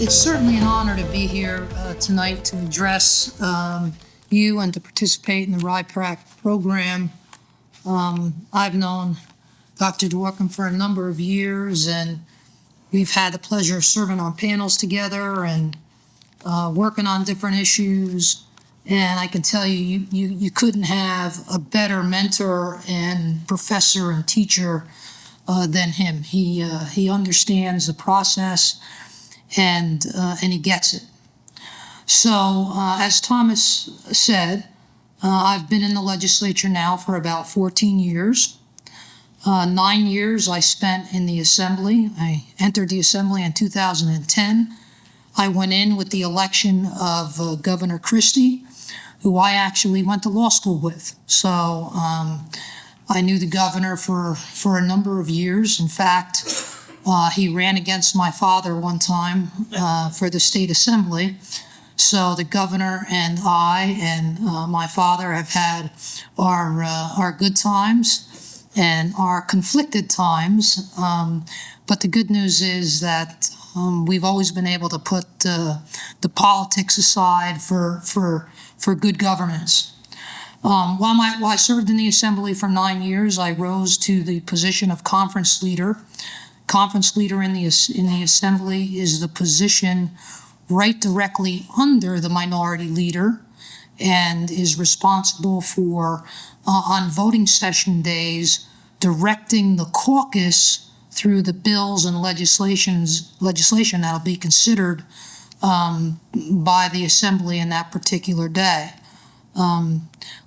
It's certainly an honor to be here tonight to address you and to participate in the RIPRAC program. I've known Dr. Dworkin for a number of years, and we've had the pleasure of serving on panels together and working on different issues. And I can tell you, you couldn't have a better mentor and professor and teacher than him. He understands the process and he gets it. So, as Thomas said, I've been in the legislature now for about 14 years. 9 years I spent in the Assembly. I entered the Assembly in 2010. I went in with the election of Governor Christie, who I actually went to law school with. So I knew the governor for a number of years. In fact, he ran against my father one time for the state assembly. So the governor and I and my father have had our good times and our conflicted times. But the good news is that we've always been able to put the politics aside for good governance. While I served in the Assembly for 9 years, I rose to the position of conference leader. Conference leader in the Assembly is the position right directly under the minority leader and is responsible for, on voting session days, directing the caucus through the bills and legislation that'll be considered by the Assembly in that particular day.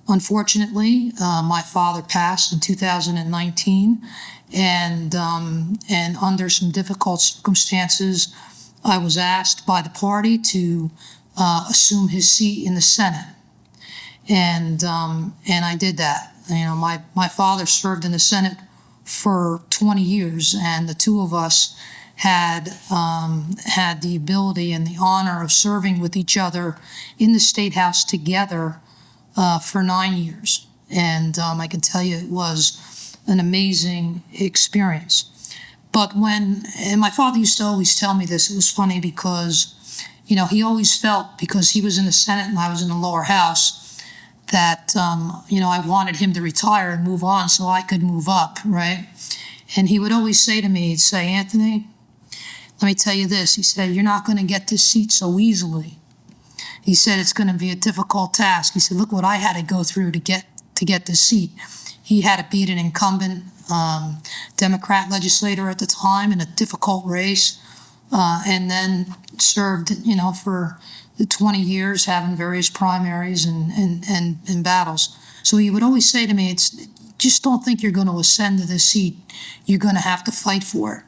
Unfortunately, my father passed in 2019, and under some difficult circumstances, I was asked by the party to assume his seat in the Senate, and I did that. You know, my father served in the Senate for 20 years, and the two of us had the ability and the honor of serving with each other in the State House together for 9 years. And I can tell you it was an amazing experience. But and my father used to always tell me this, it was funny because, you know, he always felt, because he was in the Senate and I was in the lower house, that, you know, I wanted him to retire and move on so I could move up, right? And he would always say to me, he'd say, Anthony, let me tell you this. He said, you're not going to get this seat so easily. He said, it's going to be a difficult task. He said, look what I had to go through to get this seat. He had to beat an incumbent Democrat legislator at the time in a difficult race, and then served, you know, for 20 years having various primaries and battles. So he would always say to me, just don't think you're going to ascend to this seat. You're going to have to fight for it.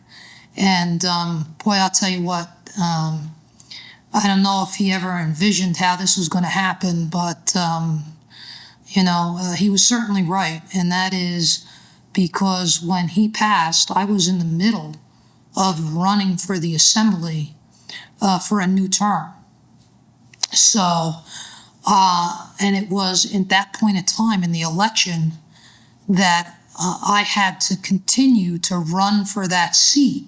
And boy, I'll tell you what, I don't know if he ever envisioned how this was going to happen, but, you know, he was certainly right. And that is because when he passed, I was in the middle of running for the Assembly for a new term. So, and it was at that point in time in the election that I had to continue to run for that seat,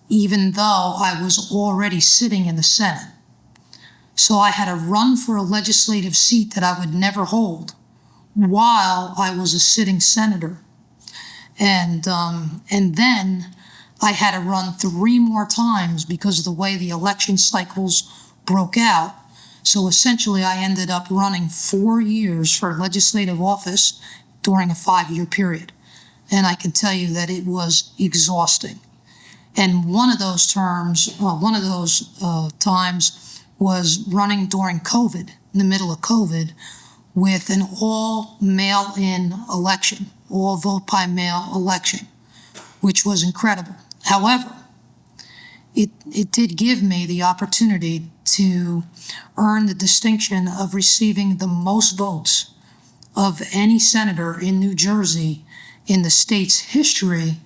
even though I was already sitting in the Senate. So I had to run for a legislative seat that I would never hold while I was a sitting senator. And then I had to run 3 more times because of the way the election cycles broke out. So essentially I ended up running 4 years for legislative office during a 5-year period. And I can tell you that it was exhausting. And one of those times was running during COVID, in the middle of COVID, with an all mail-in election, all vote by mail election, which was incredible. However, it did give me the opportunity to earn the distinction of receiving the most votes of any senator in New Jersey in the state's history,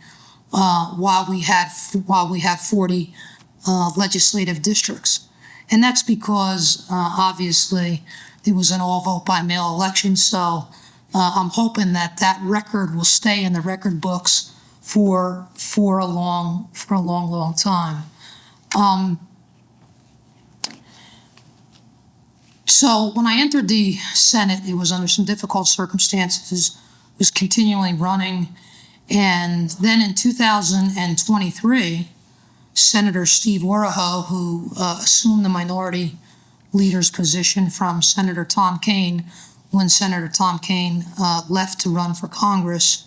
while we have 40 legislative districts. And that's because, obviously, it was an all vote by mail election. So I'm hoping that record will stay in the record books for a long time. So when I entered the Senate, it was under some difficult circumstances. It was continually running. And then in 2023, Senator Steve Waraho, who assumed the minority leader's position from Senator Tom Kean when Senator Tom Kean left to run for Congress,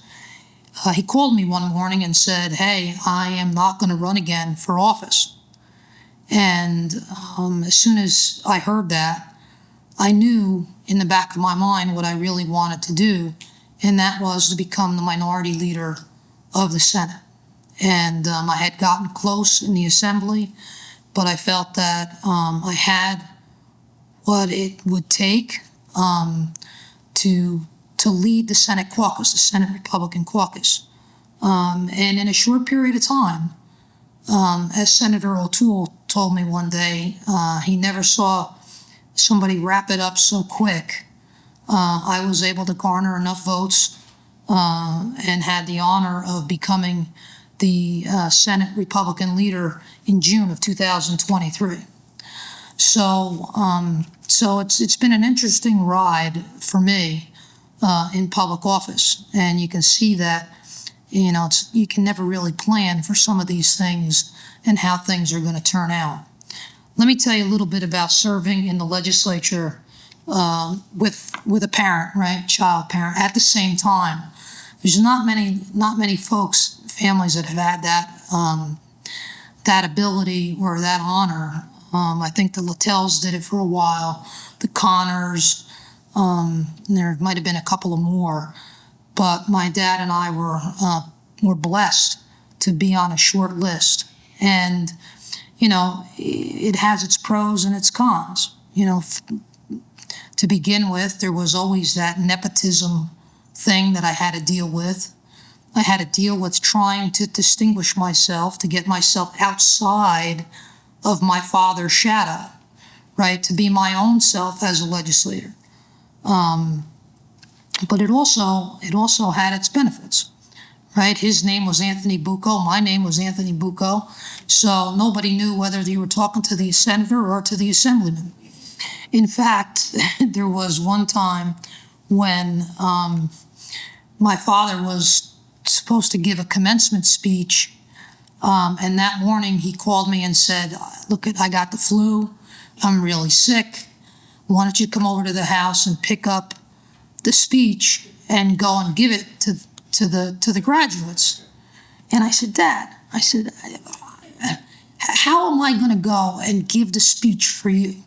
he called me one morning and said, "Hey, I am not going to run again for office." And as soon as I heard that, I knew in the back of my mind what I really wanted to do, and that was to become the minority leader of the Senate. And I had gotten close in the Assembly, but I felt that I had what it would take to lead the Senate caucus, the Senate Republican caucus. And in a short period of time, as Senator O'Toole told me one day, he never saw somebody wrap it up so quick. I was able to garner enough votes and had the honor of becoming the Senate Republican leader in June of 2023. So it's been an interesting ride for me in public office, and you can see that you can never really plan for some of these things and how things are going to turn out. Let me tell you a little bit about serving in the legislature with a parent, right, child parent, at the same time. There's not many folks, families that have had that ability or that honor. I think the Littells did it for a while, the Connors, there might have been a couple of more, but my dad and I were blessed to be on a short list. And it has its pros and its cons. To begin with, there was always that nepotism thing that I had to deal with. I had to deal with trying to distinguish myself, to get myself outside of my father's shadow, right? To be my own self as a legislator. But it also had its benefits, right? His name was Anthony Bucco. My name was Anthony Bucco. So nobody knew whether you were talking to the senator or to the assemblyman. In fact, there was one time when my father was supposed to give a commencement speech, and that morning he called me and said, "Look, I got the flu. I'm really sick. Why don't you come over to the house and pick up the speech and go and give it to the graduates?" And I said, "Dad," I said, "how am I going to go and give the speech for you?"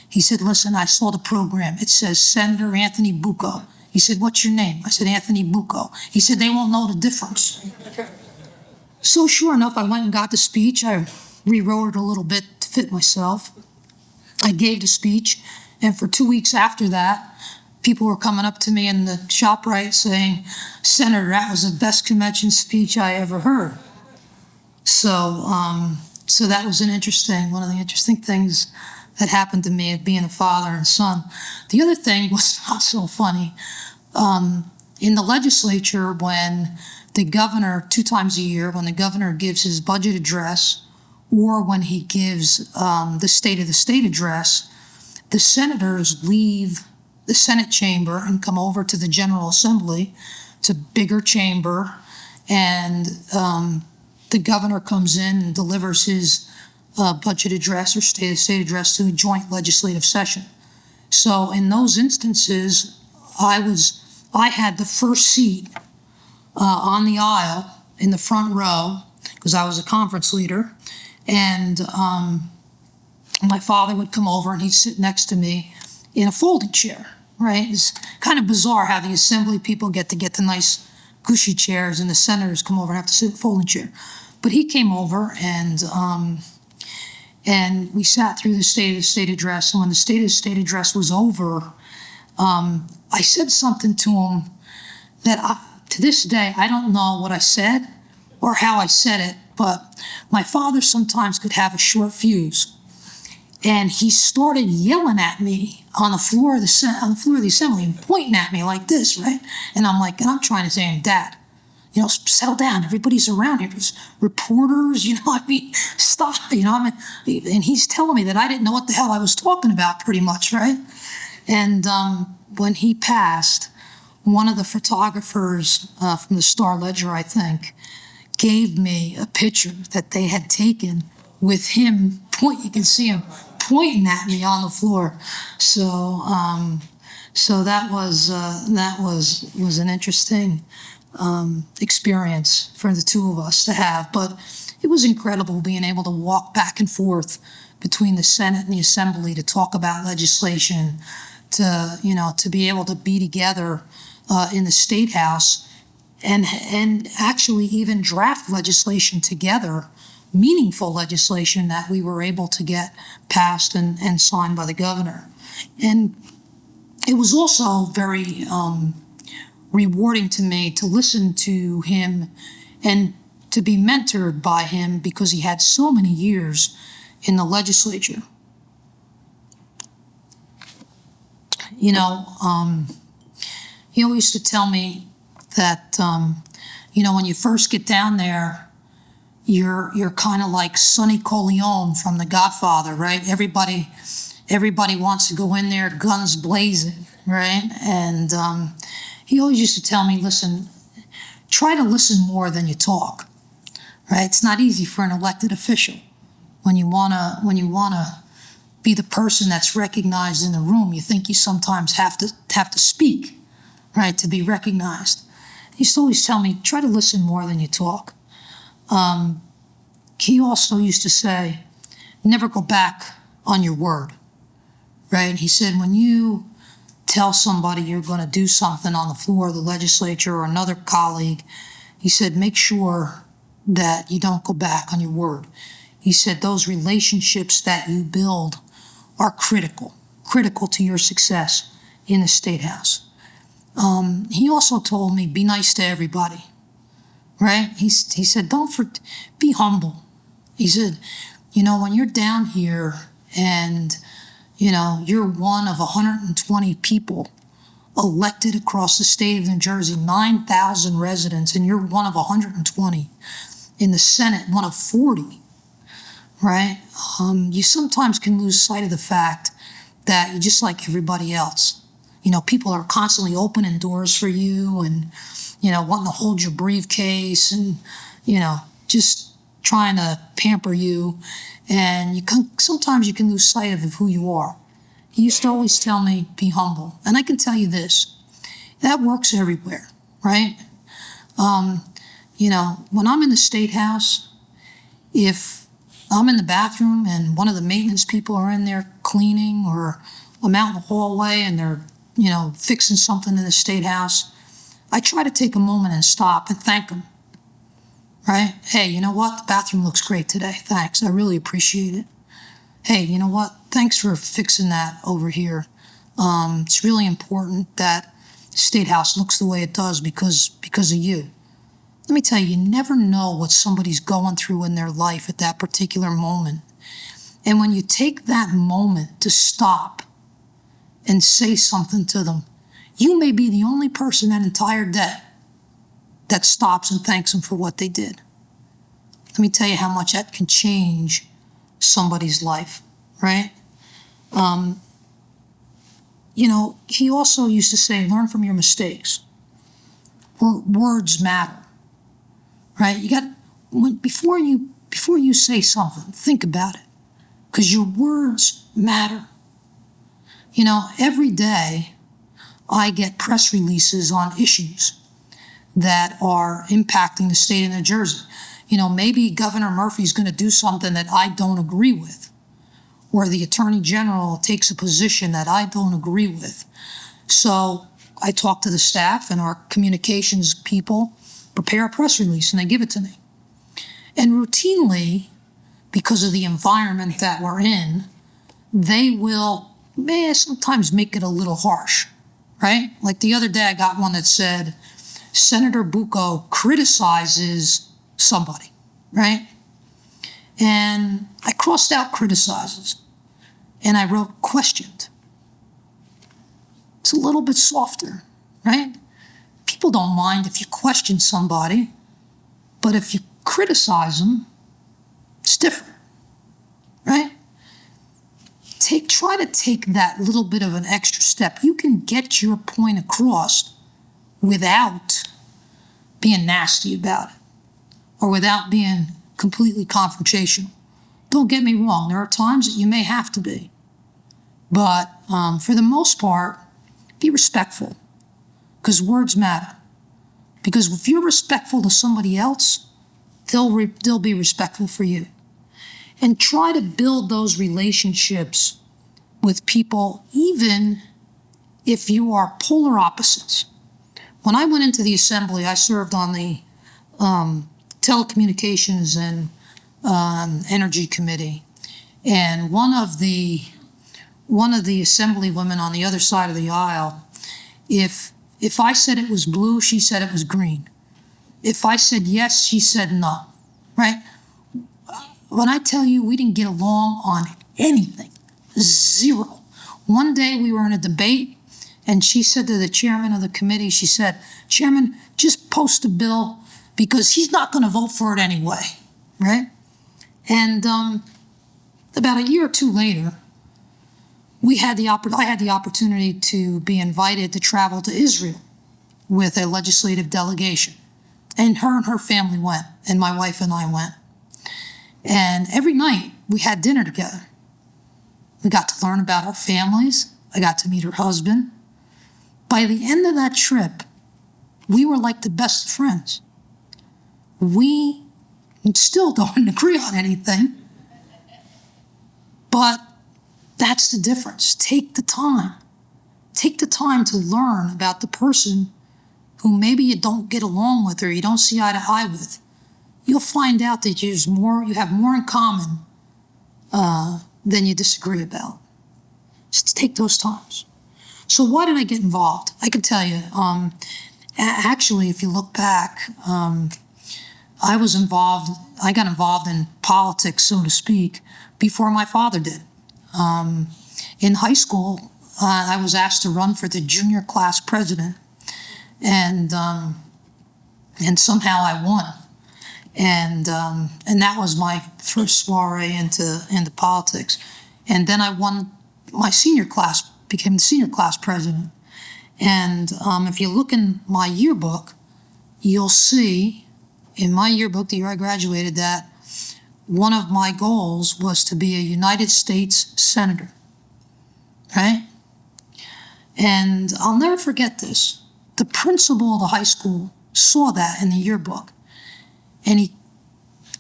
He said, "Listen, I saw the program. It says Senator Anthony Bucco." He said, "What's your name?" I said, "Anthony Bucco." He said, "They won't know the difference." So sure enough, I went and got the speech. I rewrote it a little bit to fit myself. I gave the speech, and for 2 weeks after that, people were coming up to me in the ShopRite saying, "Senator, that was the best convention speech I ever heard." So that was one of the interesting things that happened to me, being a father and son. The other thing was not so funny. In the legislature, when the governor, 2 times a year, when the governor gives his budget address, or when he gives the State of the State address, the senators leave the Senate chamber and come over to the General Assembly. It's a bigger chamber, and the governor comes in and delivers his budget address or State of the State address to a joint legislative session. So in those instances, I had the first seat on the aisle in the front row because I was a conference leader, and my father would come over and he'd sit next to me in a folding chair, right? It's kind of bizarre how the assembly people get the nice cushy chairs and the senators come over and have to sit in a folding chair. But he came over and we sat through the State of the State address. And when the State of the State address was over, I said something to him that to this day, I don't know what I said or how I said it, but my father sometimes could have a short fuse. And he started yelling at me on the floor of the assembly and pointing at me like this, right? And I'm trying to say, "Dad, settle down. Everybody's around here. There's reporters, stop, and he's telling me that I didn't know what the hell I was talking about pretty much, right? And when he passed, one of the photographers from the Star-Ledger, I think, gave me a picture that they had taken with him you can see him pointing at me on the floor. So that was an interesting experience for the two of us to have. But it was incredible being able to walk back and forth between the Senate and the Assembly to talk about legislation, to be able to be together in the State House and actually even draft legislation together, meaningful legislation that we were able to get passed and signed by the governor. And it was also very rewarding to me to listen to him and to be mentored by him because he had so many years in the legislature. He always used to tell me that, when you first get down there, you're kind of like Sonny Corleone from The Godfather, right? Everybody wants to go in there, guns blazing, right? And he always used to tell me, listen, try to listen more than you talk, right? It's not easy for an elected official when you wanna be the person that's recognized in the room. You think you sometimes have to speak, right, to be recognized. He used to always tell me, try to listen more than you talk. He also used to say, never go back on your word, right? He said, when you tell somebody you're going to do something on the floor of the legislature or another colleague, he said, make sure that you don't go back on your word. He said, those relationships that you build are critical to your success in the State House. He also told me, be nice to everybody, right? He said, be humble. He said, when you're down here and, you're one of 120 people elected across the state of New Jersey, 9,000 residents, and you're one of 120 in the Senate, one of 40, right? You sometimes can lose sight of the fact that you're just like everybody else. People are constantly opening doors for you and, wanting to hold your briefcase and, just trying to pamper you. And sometimes you can lose sight of who you are. He used to always tell me, be humble. And I can tell you this, that works everywhere, right? When I'm in the State House, if I'm in the bathroom and one of the maintenance people are in there cleaning, or I'm out in the hallway and they're, fixing something in the State House, I try to take a moment and stop and thank them, right? Hey, you know what? The bathroom looks great today. Thanks. I really appreciate it. Hey, you know what? Thanks for fixing that over here. It's really important that the State House looks the way it does because of you. Let me tell you, you never know what somebody's going through in their life at that particular moment. And when you take that moment to stop and say something to them, you may be the only person that entire day that stops and thanks them for what they did. Let me tell you how much that can change somebody's life, right? He also used to say, learn from your mistakes. Words matter, right? Before you say something, think about it, because your words matter. Every day I get press releases on issues that are impacting the state of New Jersey. Maybe Governor Murphy's going to do something that I don't agree with, or the Attorney General takes a position that I don't agree with. So I talk to the staff, and our communications people prepare a press release and they give it to me. And routinely, because of the environment that we're in, they will sometimes make it a little harsh, right? Like the other day I got one that said, Senator Bucco criticizes somebody, right? And I crossed out criticizes and I wrote questioned. It's a little bit softer, right? people don't mind if you question somebody, but if you criticize them, it's different, right? Try to take that little bit of an extra step. You can get your point across without being nasty about it or without being completely confrontational. Don't get me wrong, there are times that you may have to be. But for the most part, be respectful, because words matter. Because if you're respectful to somebody else, they'll be respectful for you. And try to build those relationships with people, even if you are polar opposites. When I went into the assembly, I served on the telecommunications and energy committee. And one of the assembly women on the other side of the aisle, if I said it was blue, she said it was green. If I said yes, she said no, right? When I tell you we didn't get along on anything, zero. One day we were in a debate and she said to the chairman of the committee, she said, "Chairman, just post a bill because he's not going to vote for it anyway," right? And about a year or two later, I had the opportunity to be invited to travel to Israel with a legislative delegation. And her family went, and my wife and I went. And every night we had dinner together. We got to learn about our families. I got to meet her husband. By the end of that trip, we were like the best of friends. We still don't agree on anything, but that's the difference. Take the time. Take the time to learn about the person who maybe you don't get along with or you don't see eye to eye with. You'll find out that you have more in common than you disagree about. Just take those times. So why did I get involved? I can tell you. Actually, if you look back, I got involved in politics, so to speak, before my father did. In high school, I was asked to run for the junior class president, and somehow I won. And that was my first soiree into politics. And then I won my senior class, became the senior class president. And if you look in my yearbook, you'll see in my yearbook the year I graduated that one of my goals was to be a United States Senator, right? And I'll never forget this. The principal of the high school saw that in the yearbook. And he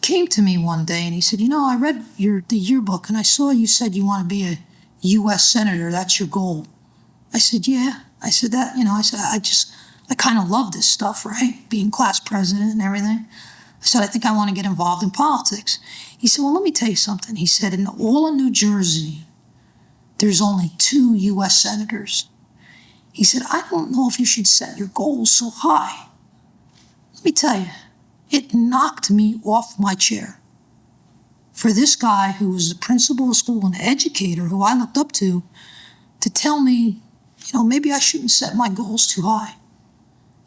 came to me one day and he said, I read the yearbook and I saw you said you want to be a U.S. Senator. That's your goal. I said, yeah. I said that, I kind of love this stuff, right? Being class president and everything. I said, I think I want to get involved in politics. He said, well, let me tell you something. He said, in all of New Jersey, there's only 2 U.S. senators. He said, I don't know if you should set your goals so high. Let me tell you, it knocked me off my chair. For this guy who was the principal of school, an educator who I looked up to tell me, maybe I shouldn't set my goals too high.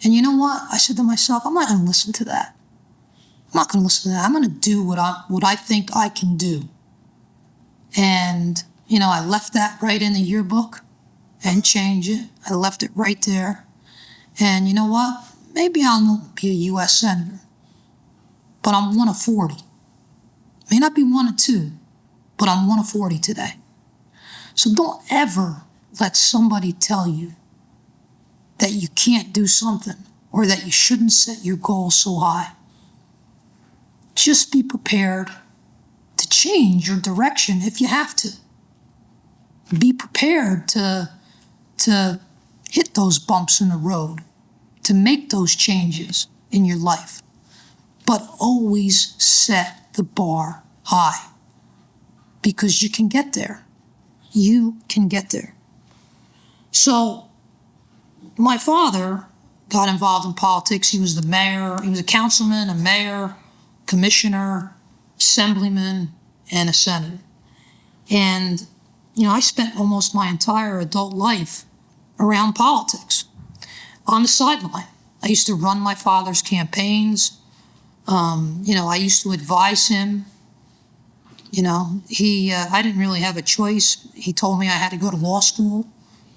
And you know what? I said to myself, I'm not going to listen to that. I'm not going to listen to that. I'm going to do what I think I can do. And, I left that right in the yearbook and changed it. I left it right there. And you know what? Maybe I'll not be a U.S. Senator, but I'm one of 40. May not be one of 2, but I'm one of 40 today. So don't ever let somebody tell you that you can't do something or that you shouldn't set your goals so high. Just be prepared to change your direction if you have to. Be prepared to hit those bumps in the road, to make those changes in your life. But always set the bar high, because you can get there. You can get there. So my father got involved in politics. He was the mayor. He was a councilman, a mayor, commissioner, assemblyman, and a senator. And, I spent almost my entire adult life around politics, on the sideline. I used to run my father's campaigns. I used to advise him. I didn't really have a choice. He told me I had to go to law school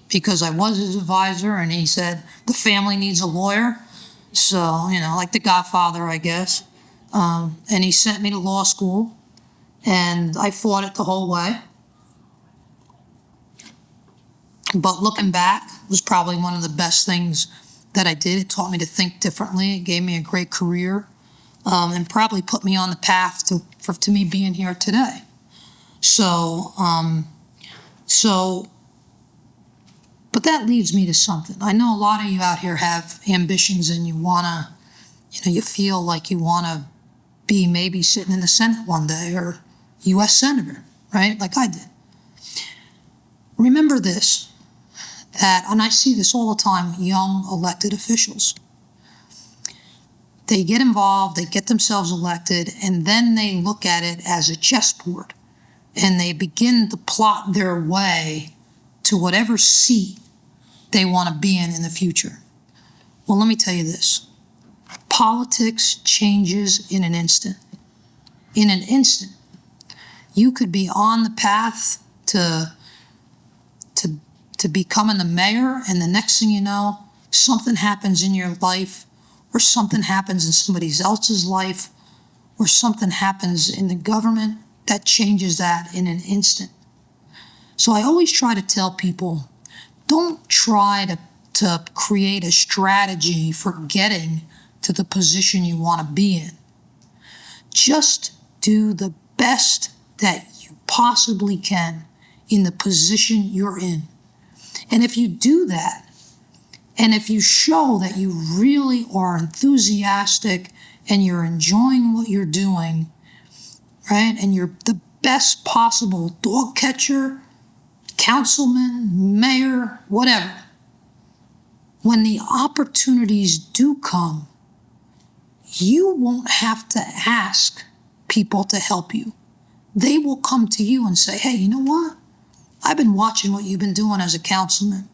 because I was his advisor, and he said, the family needs a lawyer. So, like the Godfather, I guess. And he sent me to law school, and I fought it the whole way. But looking back, it was probably one of the best things that I did. It taught me to think differently. It gave me a great career, and probably put me on the path to me being here today. But that leads me to something. I know a lot of you out here have ambitions, and you feel like you want to be maybe sitting in the Senate one day, or U.S. Senator, right? Like I did. Remember this, and I see this all the time with young elected officials. They get involved, they get themselves elected, and then they look at it as a chessboard, and they begin to plot their way to whatever seat they want to be in the future. Well, let me tell you this. Politics changes in an instant. In an instant. You could be on the path to becoming the mayor, and the next thing you know, something happens in your life, or something happens in somebody else's life, or something happens in the government that changes that in an instant. So I always try to tell people, don't try to create a strategy for getting to the position you want to be in. Just do the best that you possibly can in the position you're in. And if you do that, and if you show that you really are enthusiastic and you're enjoying what you're doing, right, and you're the best possible dog catcher, councilman, mayor, whatever, when the opportunities do come, you won't have to ask people to help you. They will come to you and say, hey, you know what? I've been watching what you've been doing as a councilman.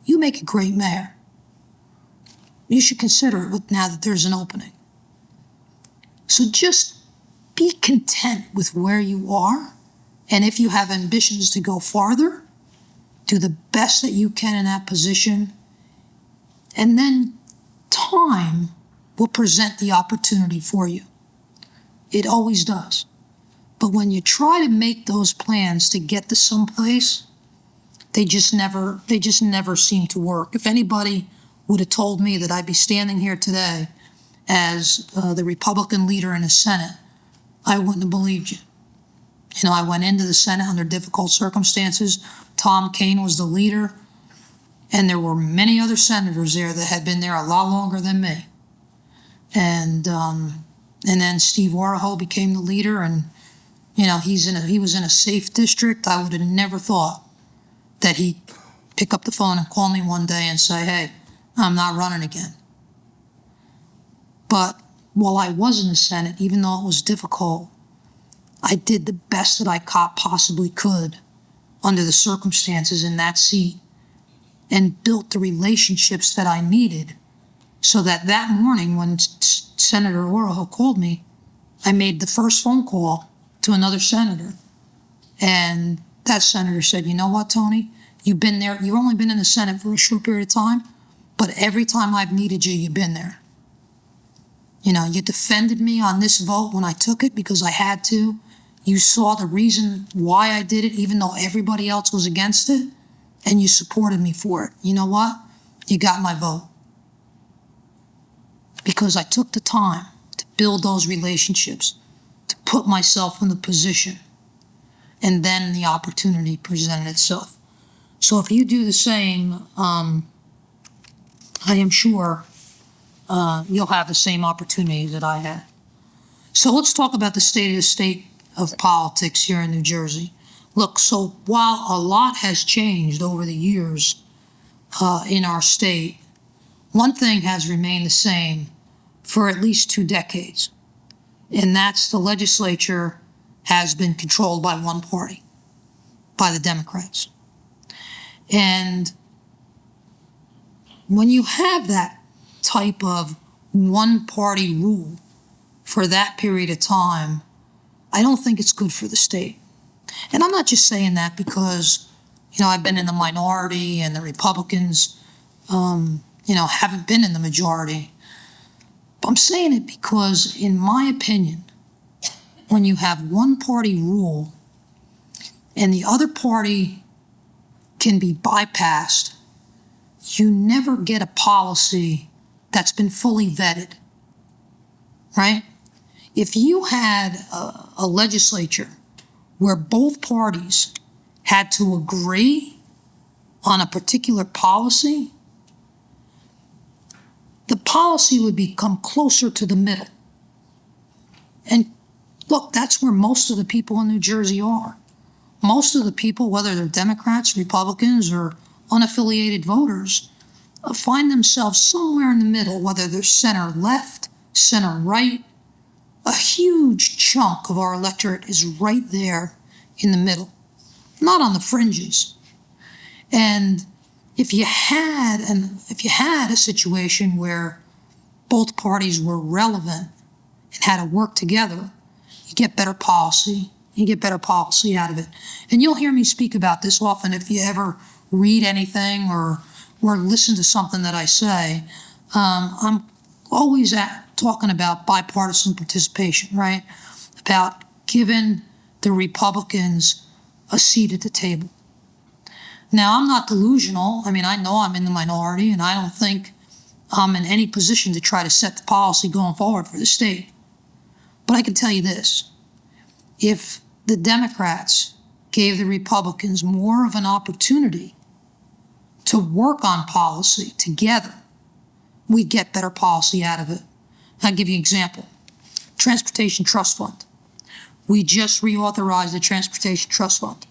You make a great mayor. You should consider it now that there's an opening. So just be content with where you are. And if you have ambitions to go farther, do the best that you can in that position. And then time will present the opportunity for you. It always does. But when you try to make those plans to get to someplace, they just never seem to work. If anybody would have told me that I'd be standing here today as the Republican leader in the Senate, I wouldn't have believed you. I went into the Senate under difficult circumstances. Tom Kean was the leader, and there were many other senators there that had been there a lot longer than me. And then Steve Waraho became the leader, and he was in a safe district. I would have never thought that he'd pick up the phone and call me one day and say, hey, I'm not running again. But while I was in the Senate, even though it was difficult, I did the best that I possibly could under the circumstances in that seat, and built the relationships that I needed so that morning when Senator Waraho called me, I made the first phone call to another senator. And that senator said, you know what, Tony? You've been there. You've only been in the Senate for a short period of time, but every time I've needed you, you've been there. You defended me on this vote when I took it because I had to. You saw the reason why I did it, even though everybody else was against it, and you supported me for it. You know what? You got my vote. Because I took the time to build those relationships, to put myself in the position, and then the opportunity presented itself. So if you do the same, I am sure you'll have the same opportunity that I had. So let's talk about the state of politics here in New Jersey. Look, so while a lot has changed over the years in our state, one thing has remained the same for at least 2 decades, and that's the legislature has been controlled by one party, by the Democrats. And when you have that type of one-party rule for that period of time, I don't think it's good for the state. And I'm not just saying that because, I've been in the minority and the Republicans, haven't been in the majority. But I'm saying it because, in my opinion, when you have one-party rule and the other party can be bypassed, you never get a policy that's been fully vetted, right? If you had a legislature where both parties had to agree on a particular policy, the policy would become closer to the middle. And look, that's where most of the people in New Jersey are. Most of the people, whether they're Democrats, Republicans, or unaffiliated voters, find themselves somewhere in the middle, whether they're center left, center right. A huge chunk of our electorate is right there in the middle, not on the fringes. And if you had a situation where both parties were relevant and had to work together, you get better policy. You get better policy out of it. And you'll hear me speak about this often if you ever read anything or listen to something that I say. I'm always talking about bipartisan participation, right? About giving the Republicans a seat at the table. Now, I'm not delusional. I know I'm in the minority, and I don't think I'm in any position to try to set the policy going forward for the state. But I can tell you this. If the Democrats gave the Republicans more of an opportunity to work on policy together, we'd get better policy out of it. I'll give you an example. Transportation Trust Fund. We just reauthorized the Transportation Trust Fund.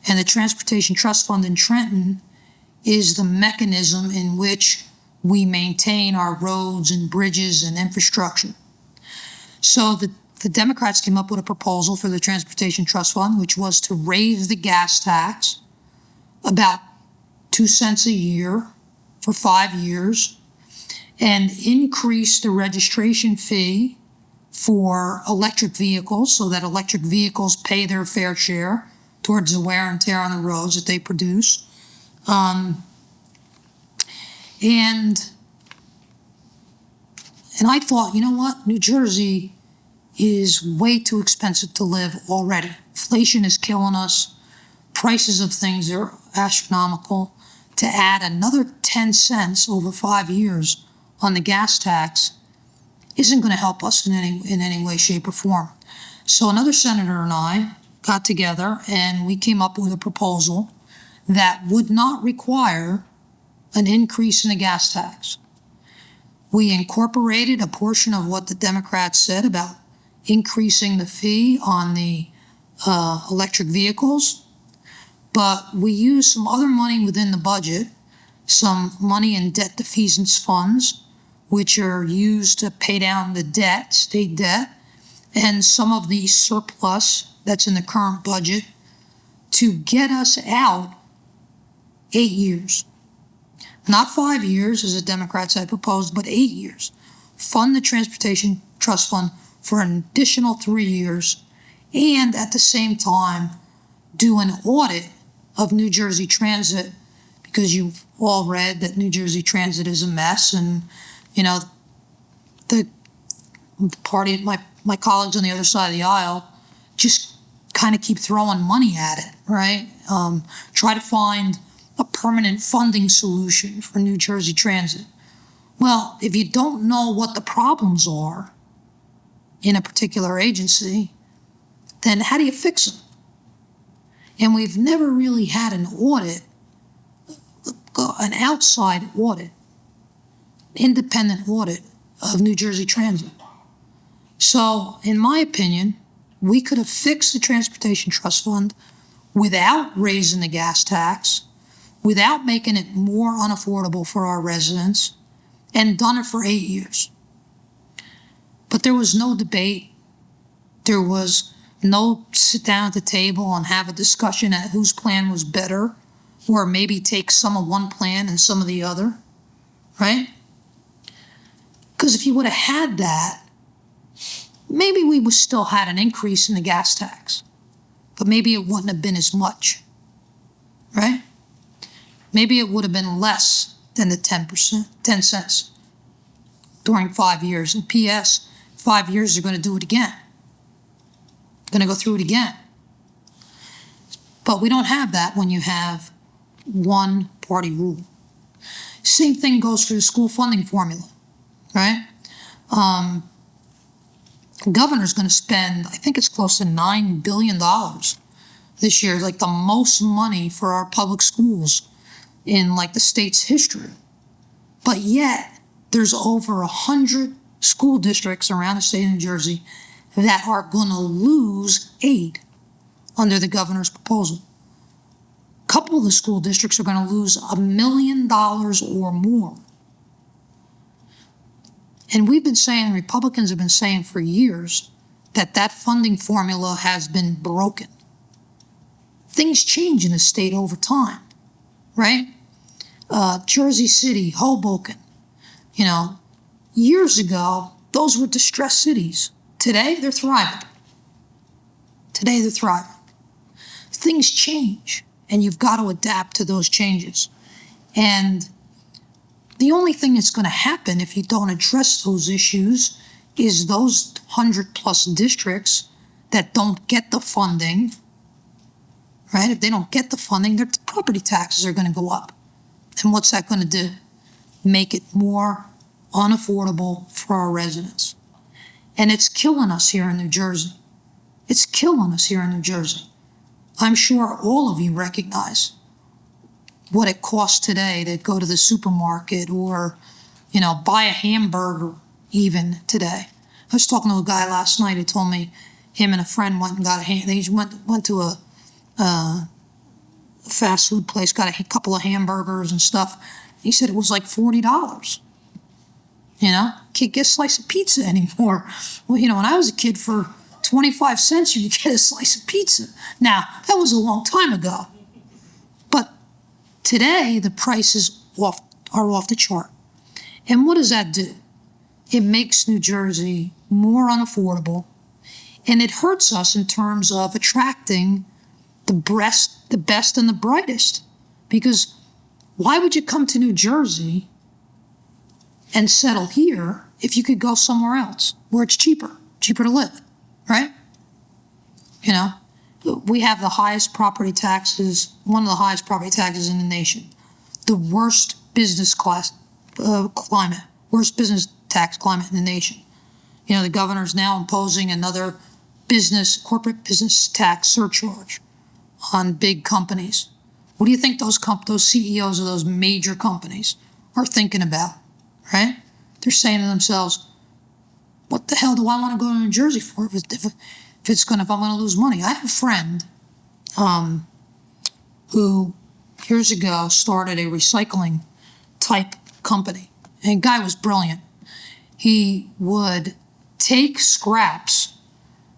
And the Transportation Trust Fund in Trenton is the mechanism in which we maintain our roads and bridges and infrastructure. So the Democrats came up with a proposal for the Transportation Trust Fund, which was to raise the gas tax about 2 cents a year for 5 years and increase the registration fee for electric vehicles so that electric vehicles pay their fair share towards the wear and tear on the roads that they produce. And I thought, you know what? New Jersey is way too expensive to live already. Inflation is killing us. Prices of things are astronomical. To add another 10 cents over 5 years on the gas tax isn't going to help us in any way, shape, or form. So another senator and I got together and we came up with a proposal that would not require an increase in the gas tax. We incorporated a portion of what the Democrats said about increasing the fee on the electric vehicles, but we used some other money within the budget, some money in debt defeasance funds, which are used to pay down the debt, state debt, and some of the surplus that's in the current budget to get us out 8 years. Not 5 years, as the Democrats had proposed, but 8 years. Fund the Transportation Trust Fund for an additional 3 years, and at the same time, do an audit of New Jersey Transit, because you've all read that New Jersey Transit is a mess, and, the party, my colleagues on the other side of the aisle just kind of keep throwing money at it, right? Try to find a permanent funding solution for New Jersey Transit. Well, if you don't know what the problems are in a particular agency, then how do you fix them? And we've never really had an audit, an outside audit, independent audit of New Jersey Transit. So, in my opinion, we could have fixed the Transportation Trust Fund without raising the gas tax, without making it more unaffordable for our residents, and done it for 8 years. But there was no debate. There was no sit down at the table and have a discussion at whose plan was better, or maybe take some of one plan and some of the other, right? if you would have had that, maybe we would still had an increase in the gas tax, but maybe it wouldn't have been as much, right? Maybe it would have been less than the 10%, 10 cents during 5 years. And P.S., 5 years they're going to do it again. Going to go through it again. But we don't have that when you have one party rule. Same thing goes for the school funding formula, right? The governor's going to spend, I think it's close to $9 billion this year, like the most money for our public schools in like the state's history. But yet, there's over 100 school districts around the state of New Jersey that are going to lose aid under the governor's proposal. A couple of the school districts are going to lose $1 million or more. And we've been saying, Republicans have been saying for years, that that funding formula has been broken. Things change in the state over time, right? Jersey City, Hoboken, years ago, those were distressed cities. Today, they're thriving. Things change, and you've got to adapt to those changes. And the only thing that's going to happen if you don't address those issues is those 100+ districts that don't get the funding, right? If they don't get the funding, their property taxes are going to go up. And what's that going to do? Make it more unaffordable for our residents. And it's killing us here in New Jersey. I'm sure all of you recognize what it costs today to go to the supermarket or, buy a hamburger even today. I was talking to a guy last night who told me him and a friend went and got they went to a fast food place, got a couple of hamburgers and stuff. He said it was like $40. Can't get a slice of pizza anymore. Well, when I was a kid, for 25 cents, you could get a slice of pizza. Now, that was a long time ago. But today, the prices are off the chart. And what does that do? It makes New Jersey more unaffordable, and it hurts us in terms of attracting the best and the brightest. Because why would you come to New Jersey and settle here if you could go somewhere else where it's cheaper to live, right? We have the highest property taxes, one of the highest property taxes in the nation, the worst business tax climate in the nation. The governor's now imposing another corporate business tax surcharge on big companies. What do you think those CEOs of those major companies are thinking about, right? They're saying to themselves, what the hell do I want to go to New Jersey for if I'm going to lose money? I have a friend who years ago started a recycling type company. And the guy was brilliant. He would take scraps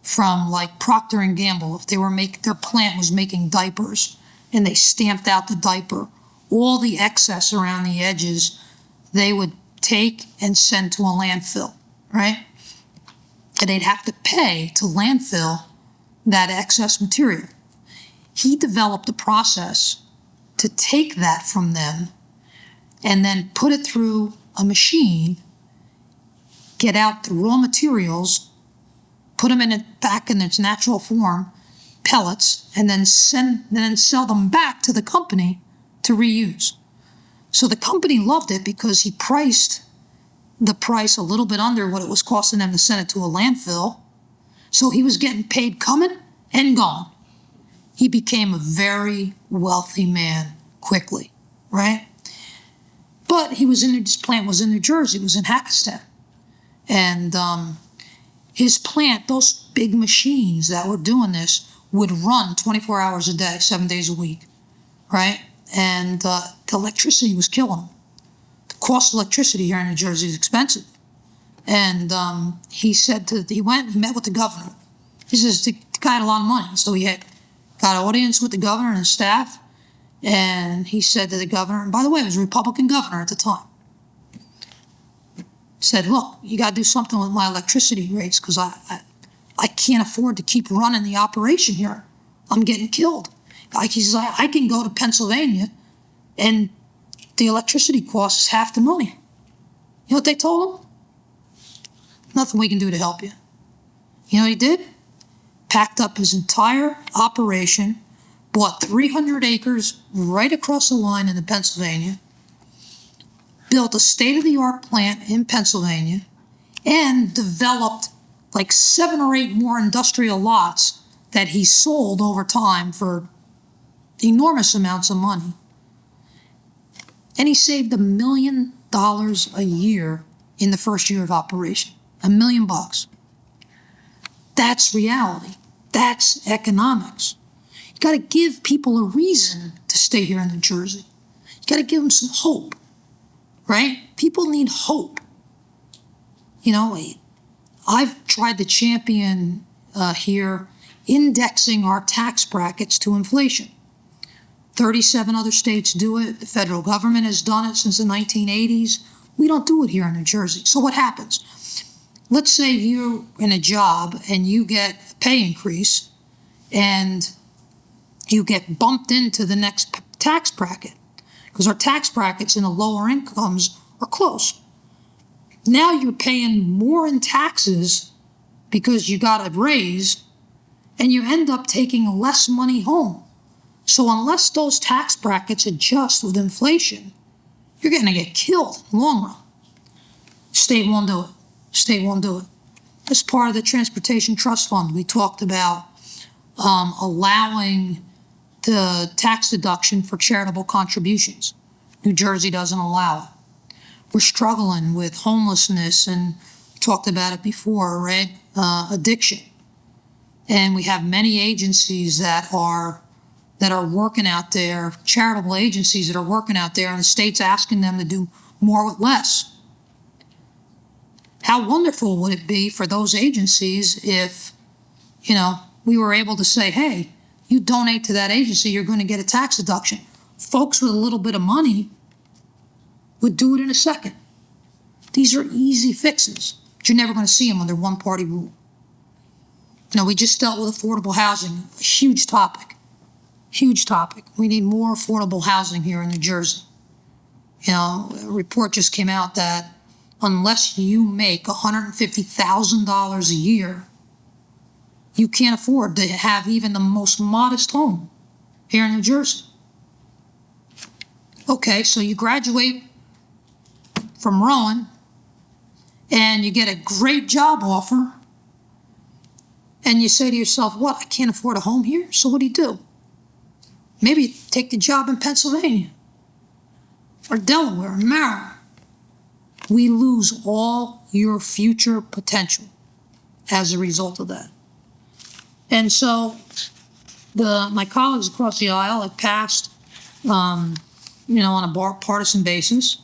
from like Procter & Gamble, if their plant was making diapers and they stamped out the diaper, all the excess around the edges, they would take and send to a landfill, right? And they'd have to pay to landfill that excess material. He developed a process to take that from them and then put it through a machine, get out the raw materials, put them back in its natural form, pellets, and then sell them back to the company to reuse. So the company loved it because he priced the price a little bit under what it was costing them to send it to a landfill. So he was getting paid coming and gone. He became a very wealthy man quickly, right? But his plant was in New Jersey, it was in Hackettstown. And his plant, those big machines that were doing this, would run 24 hours a day, 7 days a week, right? And the electricity was killing him. The cost of electricity here in New Jersey is expensive. And he went and met with the governor. He says the guy had a lot of money, so he got an audience with the governor and his staff. And he said to the governor, and by the way, it was a Republican governor at the time, said, look, you got to do something with my electricity rates because I can't afford to keep running the operation here. I'm getting killed. He says, I can go to Pennsylvania and the electricity cost is half the money. You know what they told him? Nothing we can do to help you. You know what he did? Packed up his entire operation, bought 300 acres right across the line in Pennsylvania, built a state-of-the-art plant in Pennsylvania, and developed like 7 or 8 more industrial lots that he sold over time for enormous amounts of money. And he saved $1 million a year in the first year of operation. $1 million. That's reality. That's economics. You got to give people a reason to stay here in New Jersey. You got to give them some hope, right? People need hope. You know, I've tried to champion here indexing our tax brackets to inflation. 37 other states do it. The federal government has done it since the 1980s. We don't do it here in New Jersey. So what happens? Let's say you're in a job and you get a pay increase and you get bumped into the next tax bracket because our tax brackets in the lower incomes are close. Now you're paying more in taxes because you got a raise and you end up taking less money home. So unless those tax brackets adjust with inflation, you're going to get killed in the long run. State won't do it. State won't do it. As part of the Transportation Trust Fund, we talked about allowing the tax deduction for charitable contributions. New Jersey doesn't allow it. We're struggling with homelessness and talked about it before, right? Addiction. And we have many agencies that are working out there, charitable agencies that are working out there, and the state's asking them to do more with less. How wonderful would it be for those agencies if, you know, we were able to say, hey, you donate to that agency, you're going to get a tax deduction. Folks with a little bit of money would do it in a second. These are easy fixes, but you're never going to see them under one-party rule. You know, we just dealt with affordable housing, a huge topic. Huge topic. We need more affordable housing here in New Jersey. You know, a report just came out that unless you make $150,000 a year, you can't afford to have even the most modest home here in New Jersey. Okay, so you graduate from Rowan and you get a great job offer and you say to yourself, what, I can't afford a home here? So what do? Maybe take the job in Pennsylvania or Delaware or Maryland. We lose all your future potential as a result of that. And so my colleagues across the aisle have passed, on a partisan basis.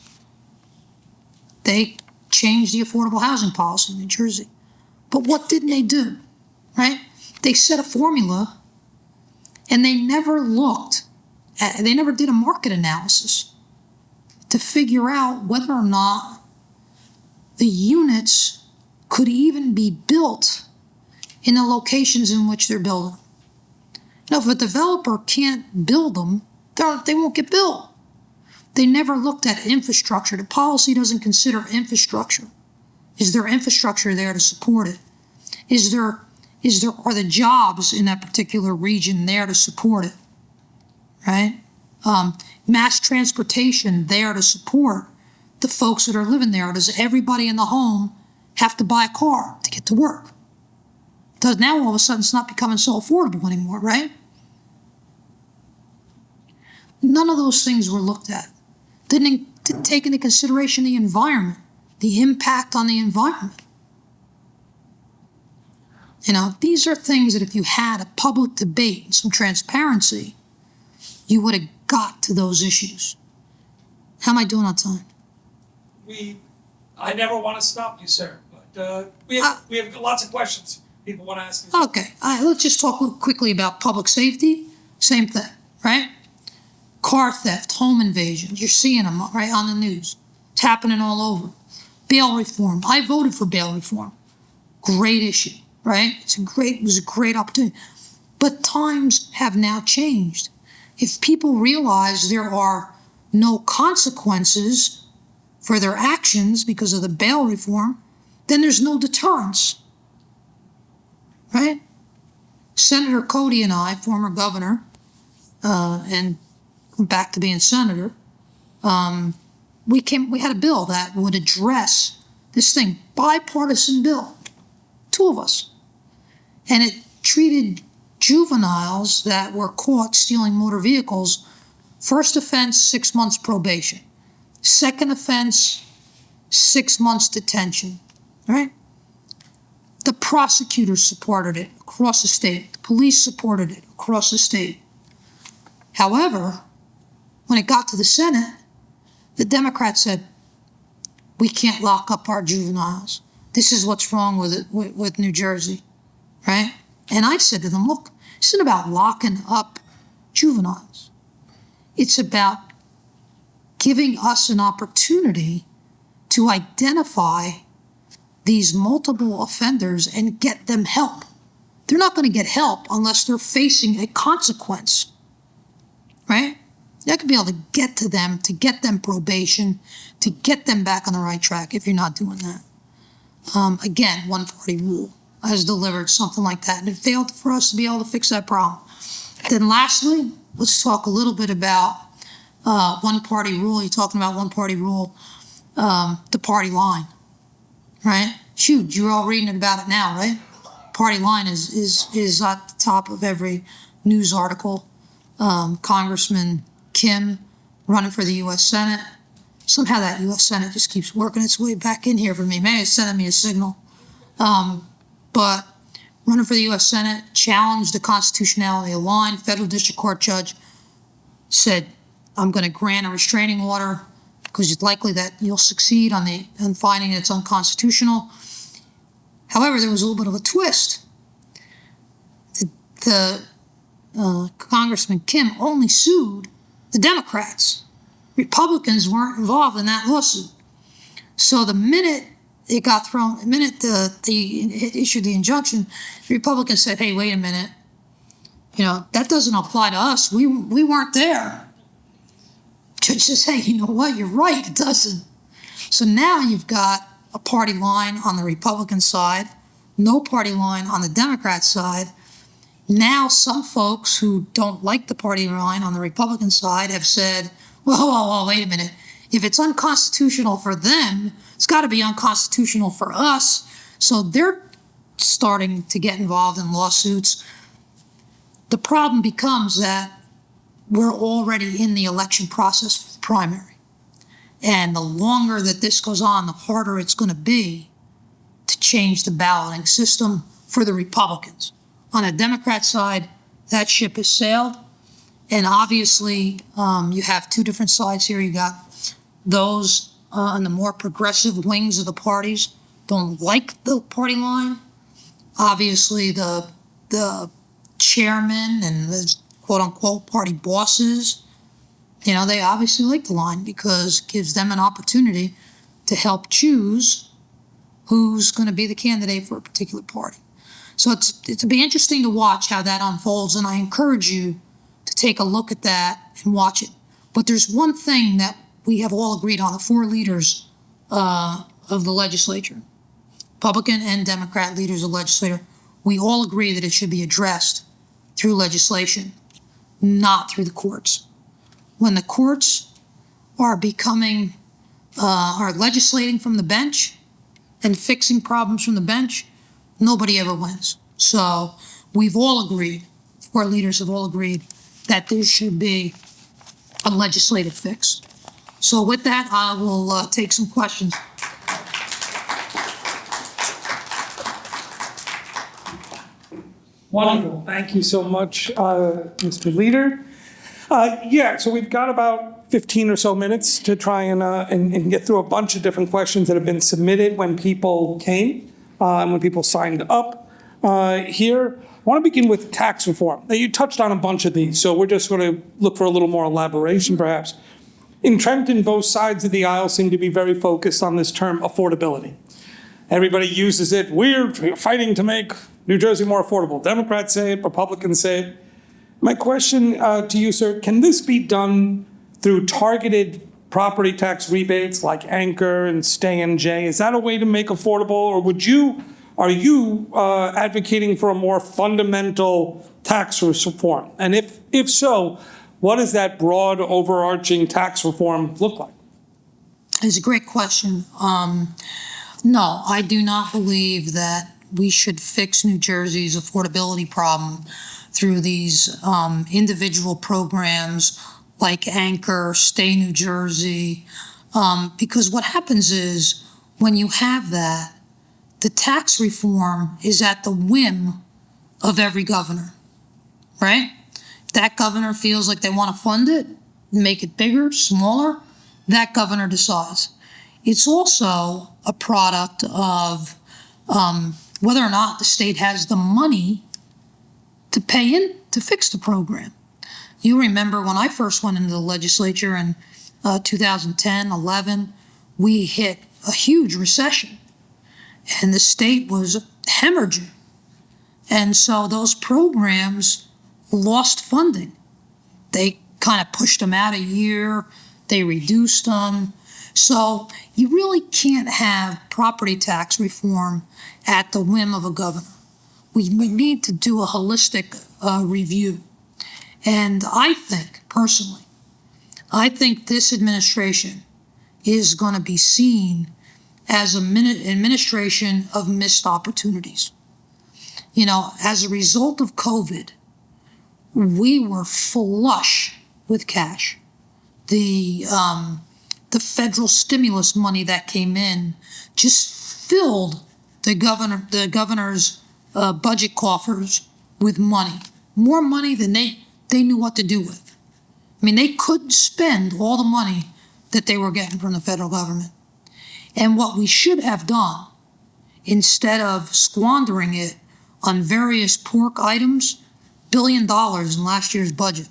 They changed the affordable housing policy in New Jersey. But what didn't they do, right? They set a formula and they never did a market analysis to figure out whether or not the units could even be built in the locations in which they're building. Now, if a developer can't build them, they won't get built. They never looked at infrastructure. The policy doesn't consider infrastructure. Is there infrastructure there to support it? Are the jobs in that particular region there to support it? Right? Mass transportation there to support the folks that are living there. Does everybody in the home have to buy a car to get to work? Because now all of a sudden it's not becoming so affordable anymore, right? None of those things were looked at. Didn't take into consideration the environment, the impact on the environment. You know, these are things that if you had a public debate and some transparency, you would have got to those issues. How am I doing on time? I never want to stop you, sir, but we have lots of questions people want to ask you. Okay, all right, let's just talk quickly about public safety. Same thing, right? Car theft, home invasions, you're seeing them right on the news. It's happening all over. Bail reform. I voted for bail reform. Great issue, right? It was a great opportunity. But times have now changed. If people realize there are no consequences for their actions because of the bail reform, then there's no deterrence, right? Senator Cody and I, former governor, and back to being senator, we had a bill that would address this thing, bipartisan bill, two of us, and it treated juveniles that were caught stealing motor vehicles. First offense, 6 months probation. Second offense, 6 months detention, right? The prosecutors supported it across the state. The police supported it across the state. However, when it got to the Senate, the Democrats said, we can't lock up our juveniles. This is what's wrong with it, with New Jersey, right? And I said to them, look, this isn't about locking up juveniles. It's about giving us an opportunity to identify these multiple offenders and get them help. They're not going to get help unless they're facing a consequence, right? You're not going to be able to get to them, to get them probation, to get them back on the right track if you're not doing that. Again, one-party rule has delivered something like that, and it failed for us to be able to fix that problem. Then lastly, let's talk a little bit about one-party rule. You're talking about one-party rule, the party line, right? Shoot, you're all reading about it now, right? Party line is at the top of every news article. Congressman Kim running for the U.S. Senate. Somehow that U.S. Senate just keeps working its way back in here for me. Maybe it's sending me a signal. But running for the U.S. Senate, challenged the constitutionality of the line. Federal district court judge said, I'm going to grant a restraining order because it's likely that you'll succeed on finding it's unconstitutional. However, there was a little bit of a twist. Congressman Kim only sued the Democrats. Republicans weren't involved in that lawsuit. So the minute it got thrown, the minute they issued the injunction, the Republicans said, hey, wait a minute. That doesn't apply to us. We weren't there. Judge says, hey, you know what? You're right. It doesn't. So now you've got a party line on the Republican side, no party line on the Democrat side. Now some folks who don't like the party line on the Republican side have said, whoa, wait a minute. If it's unconstitutional for them, it's got to be unconstitutional for us. So they're starting to get involved in lawsuits. The problem becomes that we're already in the election process for the primary. And the longer that this goes on, the harder it's going to be to change the balloting system for the Republicans. On the Democrat side, that ship has sailed. And obviously, you have two different sides here. You got those on the more progressive wings of the parties don't like the party line. Obviously, the chairman and the quote-unquote party bosses, they obviously like the line because it gives them an opportunity to help choose who's going to be the candidate for a particular party. So it'll be interesting to watch how that unfolds, and I encourage you to take a look at that and watch it. But there's one thing that we have all agreed on, the four leaders of the legislature, Republican and Democrat leaders of the legislature, we all agree that it should be addressed through legislation, not through the courts. When the courts are legislating from the bench and fixing problems from the bench, nobody ever wins. So we've all agreed, four leaders have all agreed, that there should be a legislative fix. So with that, I will take some questions. Wonderful. Thank you so much, Mr. Leader. So we've got about 15 or so minutes to try and get through a bunch of different questions that have been submitted when people came, and when people signed up here. I want to begin with tax reform. Now, you touched on a bunch of these, so we're just going to look for a little more elaboration, perhaps. in Trenton, both sides of the aisle seem to be very focused on this term affordability. Everybody uses it. We're fighting to make New Jersey more affordable. Democrats say it, Republicans say it. My question to you, sir, can this be done through targeted property tax rebates like Anchor and Stay NJ? Is that a way to make affordable, or are you advocating for a more fundamental tax reform? And if so, what does that broad overarching tax reform look like? It's a great question. No, I do not believe that we should fix New Jersey's affordability problem through these individual programs like Anchor, Stay New Jersey, because what happens is when you have that, the tax reform is at the whim of every governor, right? If that governor feels like they want to fund it, make it bigger, smaller, that governor decides. It's also a product of whether or not the state has the money to pay in to fix the program. You remember when I first went into the legislature in 2010, 11, we hit a huge recession and the state was hemorrhaging. And so those programs lost funding. They kind of pushed them out a year, they reduced them. So you really can't have property tax reform at the whim of a governor. We need to do a holistic review. And I think, personally, this administration is going to be seen as an administration of missed opportunities. You know, as a result of COVID, we were flush with cash. The federal stimulus money that came in just filled the governor's budget coffers with money, more money than they knew what to do with. I mean, they couldn't spend all the money that they were getting from the federal government. And what we should have done, instead of squandering it on various pork items, $1 billion in last year's budget.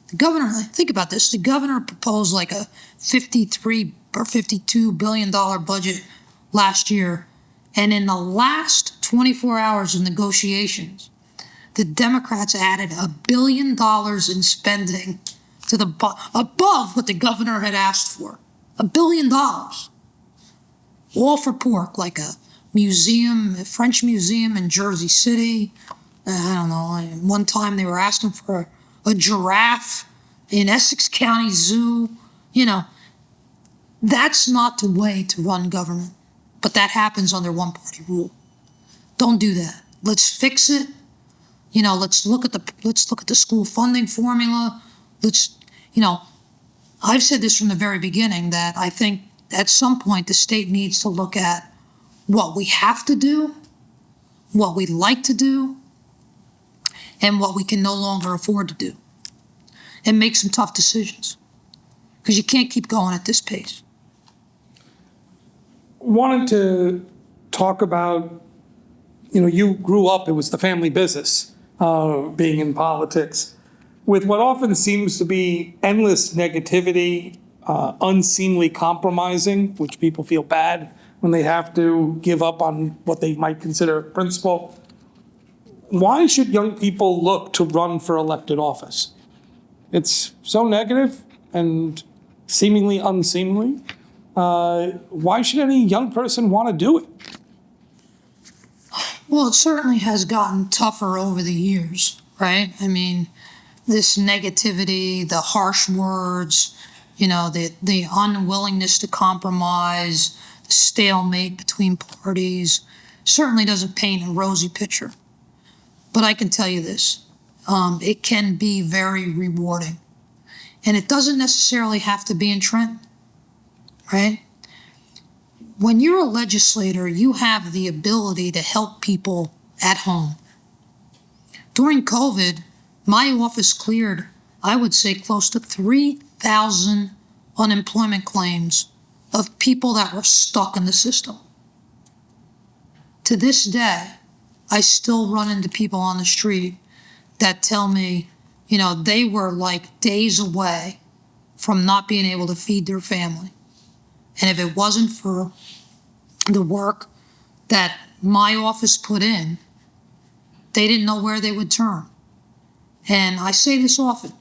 The governor, think about this, the governor proposed like a $53 or $52 billion budget last year. And in the last 24 hours of negotiations, the Democrats added $1 billion in spending to above what the governor had asked for. $1 billion. All for pork, like a museum, a French museum in Jersey City. I don't know, one time they were asking for a giraffe in Essex County Zoo. You know, that's not the way to run government. But that happens under one-party rule. Don't do that. Let's fix it. You know, let's look at the school funding formula. I've said this from the very beginning that I think at some point the state needs to look at what we have to do, what we'd like to do, and what we can no longer afford to do, and make some tough decisions, because you can't keep going at this pace. Wanted to talk about, you grew up, it was the family business, being in politics, with what often seems to be endless negativity, unseemly compromising, which people feel bad when they have to give up on what they might consider a principle. Why should young people look to run for elected office? It's so negative and seemingly unseemly. Why should any young person want to do it? Well, it certainly has gotten tougher over the years, right? I mean, this negativity, the harsh words, the unwillingness to compromise, the stalemate between parties, certainly doesn't paint a rosy picture. But I can tell you this, it can be very rewarding. And it doesn't necessarily have to be in Trenton, right? When you're a legislator, you have the ability to help people at home. During COVID, my office cleared, I would say, close to 3,000 unemployment claims of people that were stuck in the system. To this day, I still run into people on the street that tell me, they were like days away from not being able to feed their family. And if it wasn't for the work that my office put in, they didn't know where they would turn. And I say this often,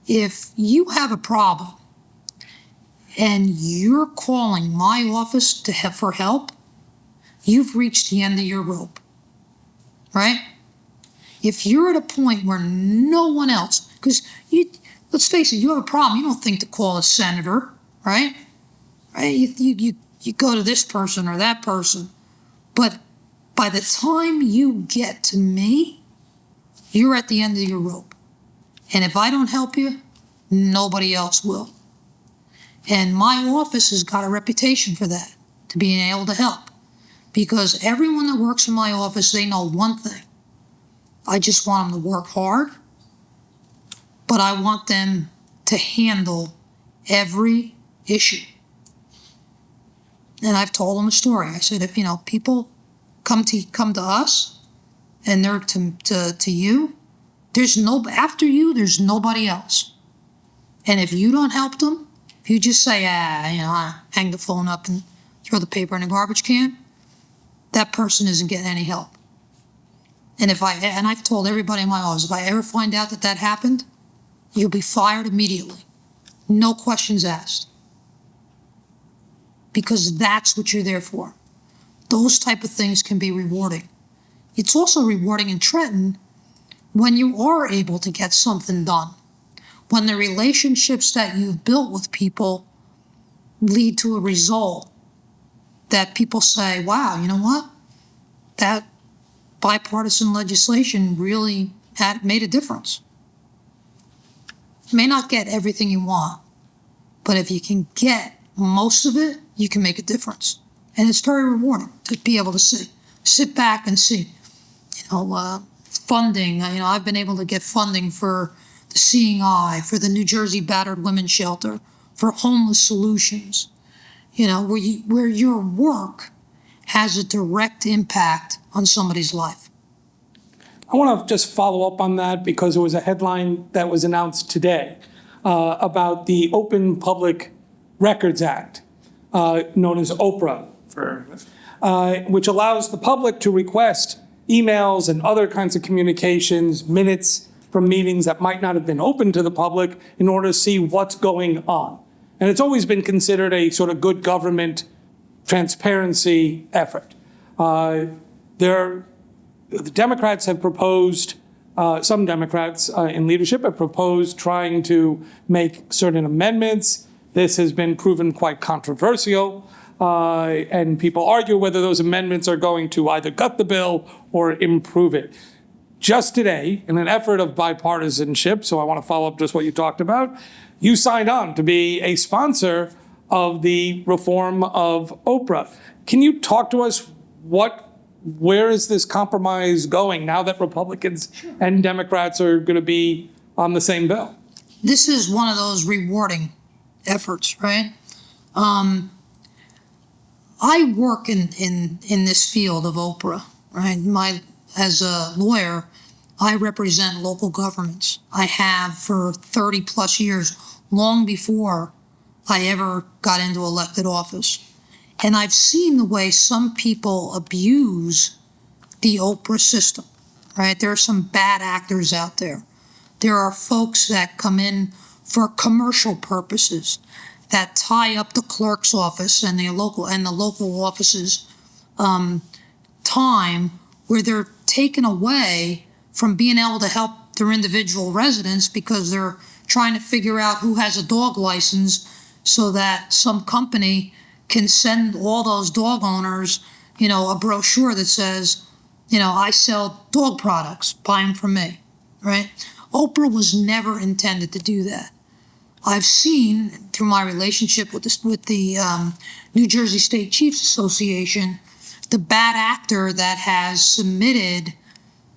if you have a problem and you're calling my office for help, you've reached the end of your rope, right? If you're at a point where no one else, because let's face it, you have a problem, you don't think to call a senator, right? Right? You go to this person or that person, but by the time you get to me, you're at the end of your rope. And if I don't help you, nobody else will. And my office has got a reputation for that, to being able to help. Because everyone that works in my office, they know one thing. I just want them to work hard, but I want them to handle every issue. And I've told them a story. I said, if people come to us, and they're to you, after you, there's nobody else. And if you don't help them, if you just say, hang the phone up and throw the paper in the garbage can, that person isn't getting any help. And I've told everybody in my office, if I ever find out that happened, you'll be fired immediately. No questions asked. Because that's what you're there for. Those type of things can be rewarding. It's also rewarding in Trenton when you are able to get something done. When the relationships that you've built with people lead to a result that people say, wow, you know what? That bipartisan legislation really made a difference. You may not get everything you want, but if you can get most of it, you can make a difference. And it's very rewarding to be able to sit back and see, funding. I've been able to get funding for the Seeing Eye, for the New Jersey Battered Women's Shelter, for Homeless Solutions, where your work has a direct impact on somebody's life. I want to just follow up on that because there was a headline that was announced today about the Open Public Records Act, known as OPRA, which allows the public to request emails and other kinds of communications, minutes from meetings that might not have been open to the public in order to see what's going on. And it's always been considered a sort of good government transparency effort. The Democrats have proposed, some Democrats in leadership have proposed trying to make certain amendments. This has been proven quite controversial, and people argue whether those amendments are going to either gut the bill or improve it. Just today, in an effort of bipartisanship, so I want to follow up just what you talked about, you signed on to be a sponsor of the reform of OPRA. Can you talk to us where is this compromise going now that Republicans and Democrats are going to be on the same bill? This is one of those rewarding efforts, right? I work in this field of OPRA, right? As a lawyer, I represent local governments. I have for 30 plus years, long before I ever got into elected office. And I've seen the way some people abuse the OPRA system, right? There are some bad actors out there. There are folks that come in for commercial purposes that tie up the clerk's office and the local offices time, where they're taken away from being able to help their individual residents because they're trying to figure out who has a dog license so that some company can send all those dog owners, a brochure that says, I sell dog products, buy them from me, right? OPRA was never intended to do that. I've seen through my relationship with the New Jersey State Chiefs Association, the bad actor that has submitted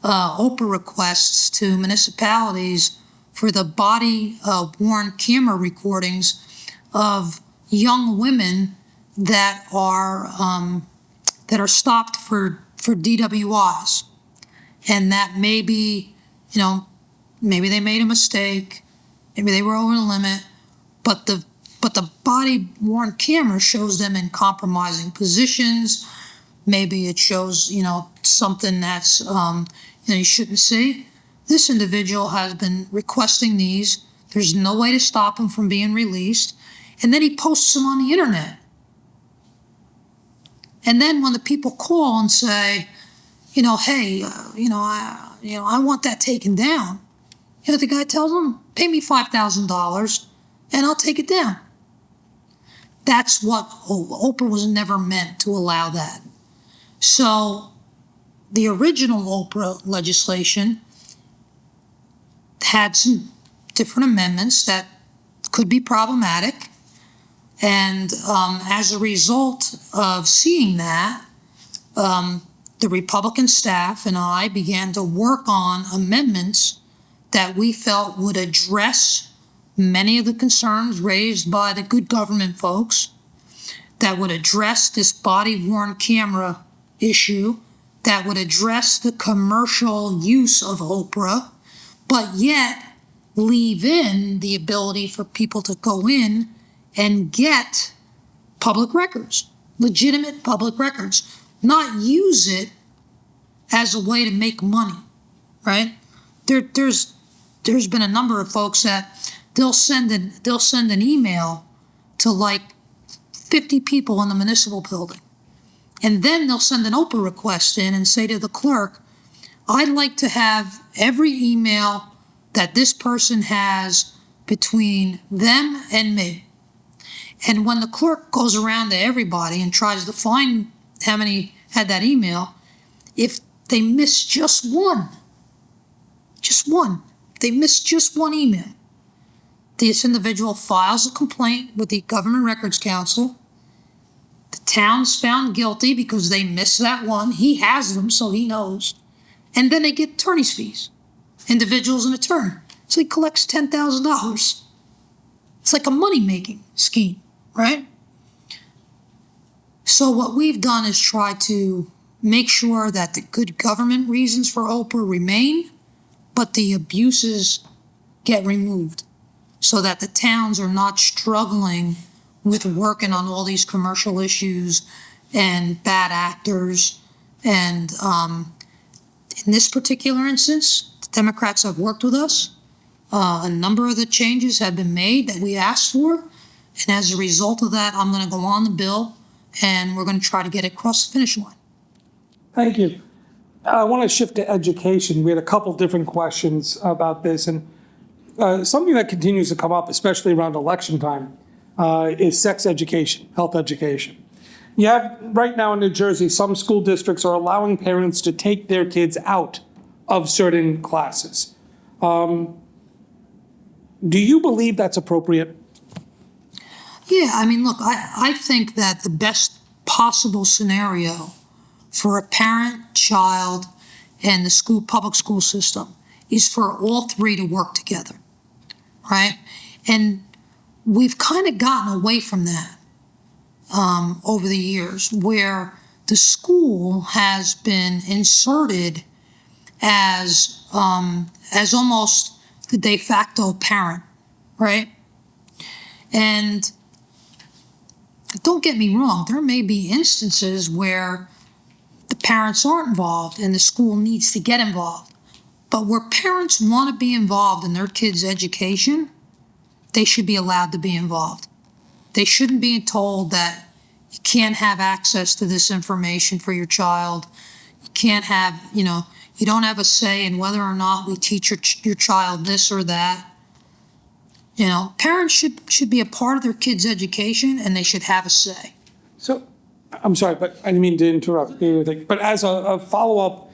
OPRA requests to municipalities for the body-worn camera recordings of young women that are stopped for DWIs, and that maybe they made a mistake, maybe they were over the limit, but the body worn camera shows them in compromising positions. Maybe it shows, something that's, you shouldn't see. This individual has been requesting these. There's no way to stop him from being released. And then he posts them on the internet. And then when the people call and say, hey, I want that taken down, the guy tells them, pay me $5,000 and I'll take it down. That's what Oprah was never meant to allow that. So the original Oprah legislation had some different amendments that could be problematic. And as a result of seeing that, the Republican staff and I began to work on amendments that we felt would address many of the concerns raised by the good government folks, that would address this body-worn camera issue, that would address the commercial use of Oprah, but yet leave in the ability for people to go in and get public records, legitimate public records, not use it as a way to make money, right? There's been a number of folks that they'll send an email to like 50 people in the municipal building. And then they'll send an Oprah request in and say to the clerk, I'd like to have every email that this person has between them and me. And when the clerk goes around to everybody and tries to find how many had that email, if they miss just one, they miss just one email, this individual files a complaint with the Government Records Council. The town's found guilty because they missed that one. He has them, so he knows. And then they get attorney's fees. Individual's an attorney. So he collects $10,000. It's like a money-making scheme, right? So what we've done is try to make sure that the good government reasons for Oprah remain, but the abuses get removed so that the towns are not struggling with working on all these commercial issues and bad actors. And in this particular instance, the Democrats have worked with us. A number of the changes have been made that we asked for. And as a result of that, I'm going to go on the bill and we're going to try to get it across the finish line. Thank you. I want to shift to education. We had a couple different questions about this, and something that continues to come up, especially around election time, is sex education, health education. You have, right now in New Jersey, some school districts are allowing parents to take their kids out of certain classes. Do you believe that's appropriate? Yeah, I mean, look, I think that the best possible scenario for a parent, child, and the public school system is for all three to work together, right? And we've kind of gotten away from that over the years, where the school has been inserted as almost the de facto parent, right? And don't get me wrong, there may be instances where the parents aren't involved and the school needs to get involved. But where parents want to be involved in their kids' education, they should be allowed to be involved. They shouldn't be told that you can't have access to this information for your child. You can't have, you don't have a say in whether or not we teach your child this or that. Parents should be a part of their kids' education and they should have a say. So, I'm sorry, but I didn't mean to interrupt anything. But as a follow-up,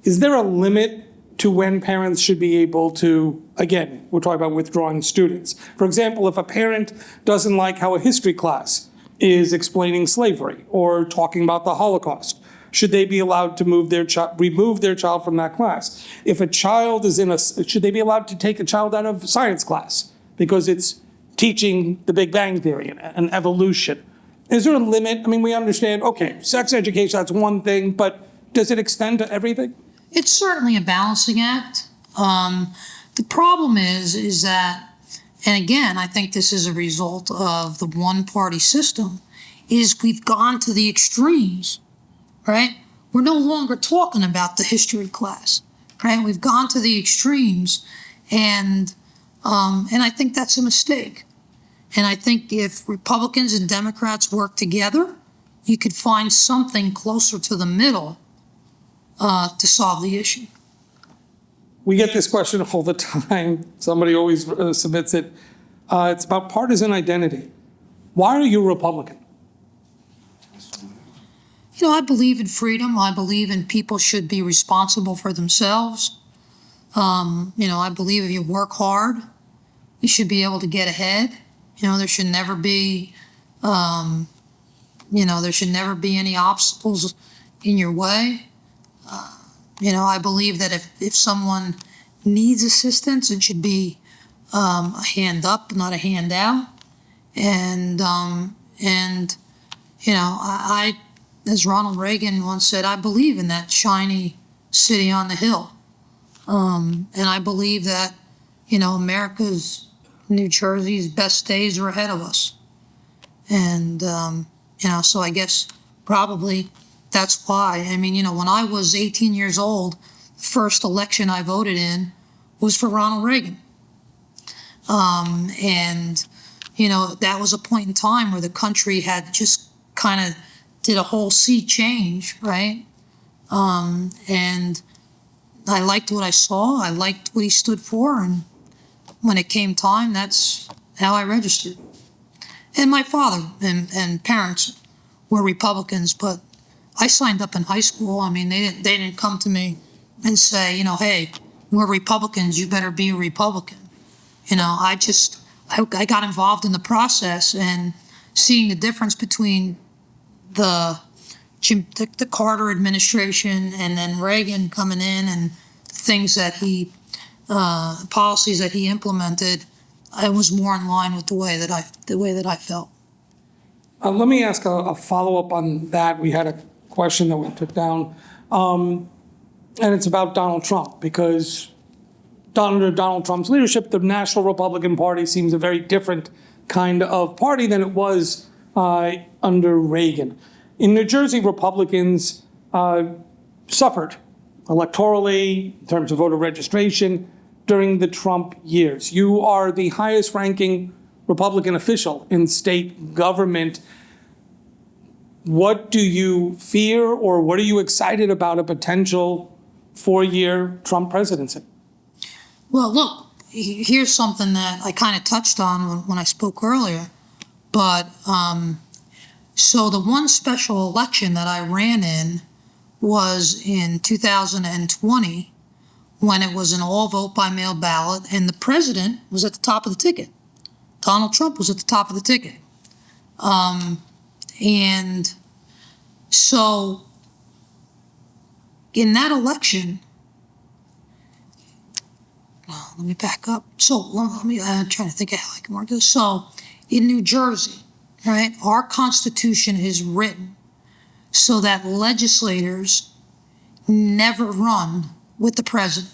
is there a limit to when parents should be able to, again, we're talking about withdrawing students. For example, if a parent doesn't like how a history class is explaining slavery or talking about the Holocaust, should they be allowed to remove their child from that class? If a child is should they be allowed to take a child out of science class because it's teaching the Big Bang Theory and evolution? Is there a limit? I mean, we understand, okay, sex education, that's one thing, but does it extend to everything? It's certainly a balancing act. The problem is that, and again, I think this is a result of the one-party system, is we've gone to the extremes, right? We're no longer talking about the history class, right? We've gone to the extremes, and I think that's a mistake. And I think if Republicans and Democrats work together, you could find something closer to the middle to solve the issue. We get this question all the time. Somebody always submits it. It's about partisan identity. Why are you a Republican? You know, I believe in freedom. I believe in people should be responsible for themselves. You know, I believe if you work hard, you should be able to get ahead. You know, there should never be, there should never be any obstacles in your way. You know, I believe that if someone needs assistance, it should be a hand up, not a handout. And you know, I, as Ronald Reagan once said, I believe in that shiny city on the hill. And I believe that, you know, America's, New Jersey's best days are ahead of us. And, you know, so I guess probably that's why. I mean, you know, when I was 18 years old, the first election I voted in was for Ronald Reagan. And, you know, that was a point in time where the country had just kind of did a whole sea change, right? And I liked what I saw. I liked what he stood for. And when it came time, that's how I registered. And my father and parents were Republicans, but I signed up in high school. I mean, they didn't come to me and say, you know, hey, we're Republicans, you better be a Republican. You know, I got involved in the process, and seeing the difference between the Carter administration and then Reagan coming in and things that policies that he implemented, I was more in line with the way that I felt. Let me ask a follow-up on that. We had a question that we took down, and it's about Donald Trump, because under Donald Trump's leadership, the National Republican Party seems a very different kind of party than it was under Reagan. In New Jersey, Republicans suffered electorally in terms of voter registration during the Trump years. You are the highest ranking Republican official in state government. What do you fear, or what are you excited about a potential 4-year Trump presidency? Well, look, here's something that I kind of touched on when I spoke earlier. But so the one special election that I ran in was in 2020, when it was an all vote by mail ballot, and the president was at the top of the ticket. Donald Trump was at the top of the ticket. And so in that election, let me back up. So I'm trying to think of how I can work this. So in New Jersey, right, our Constitution is written so that legislators never run with the president.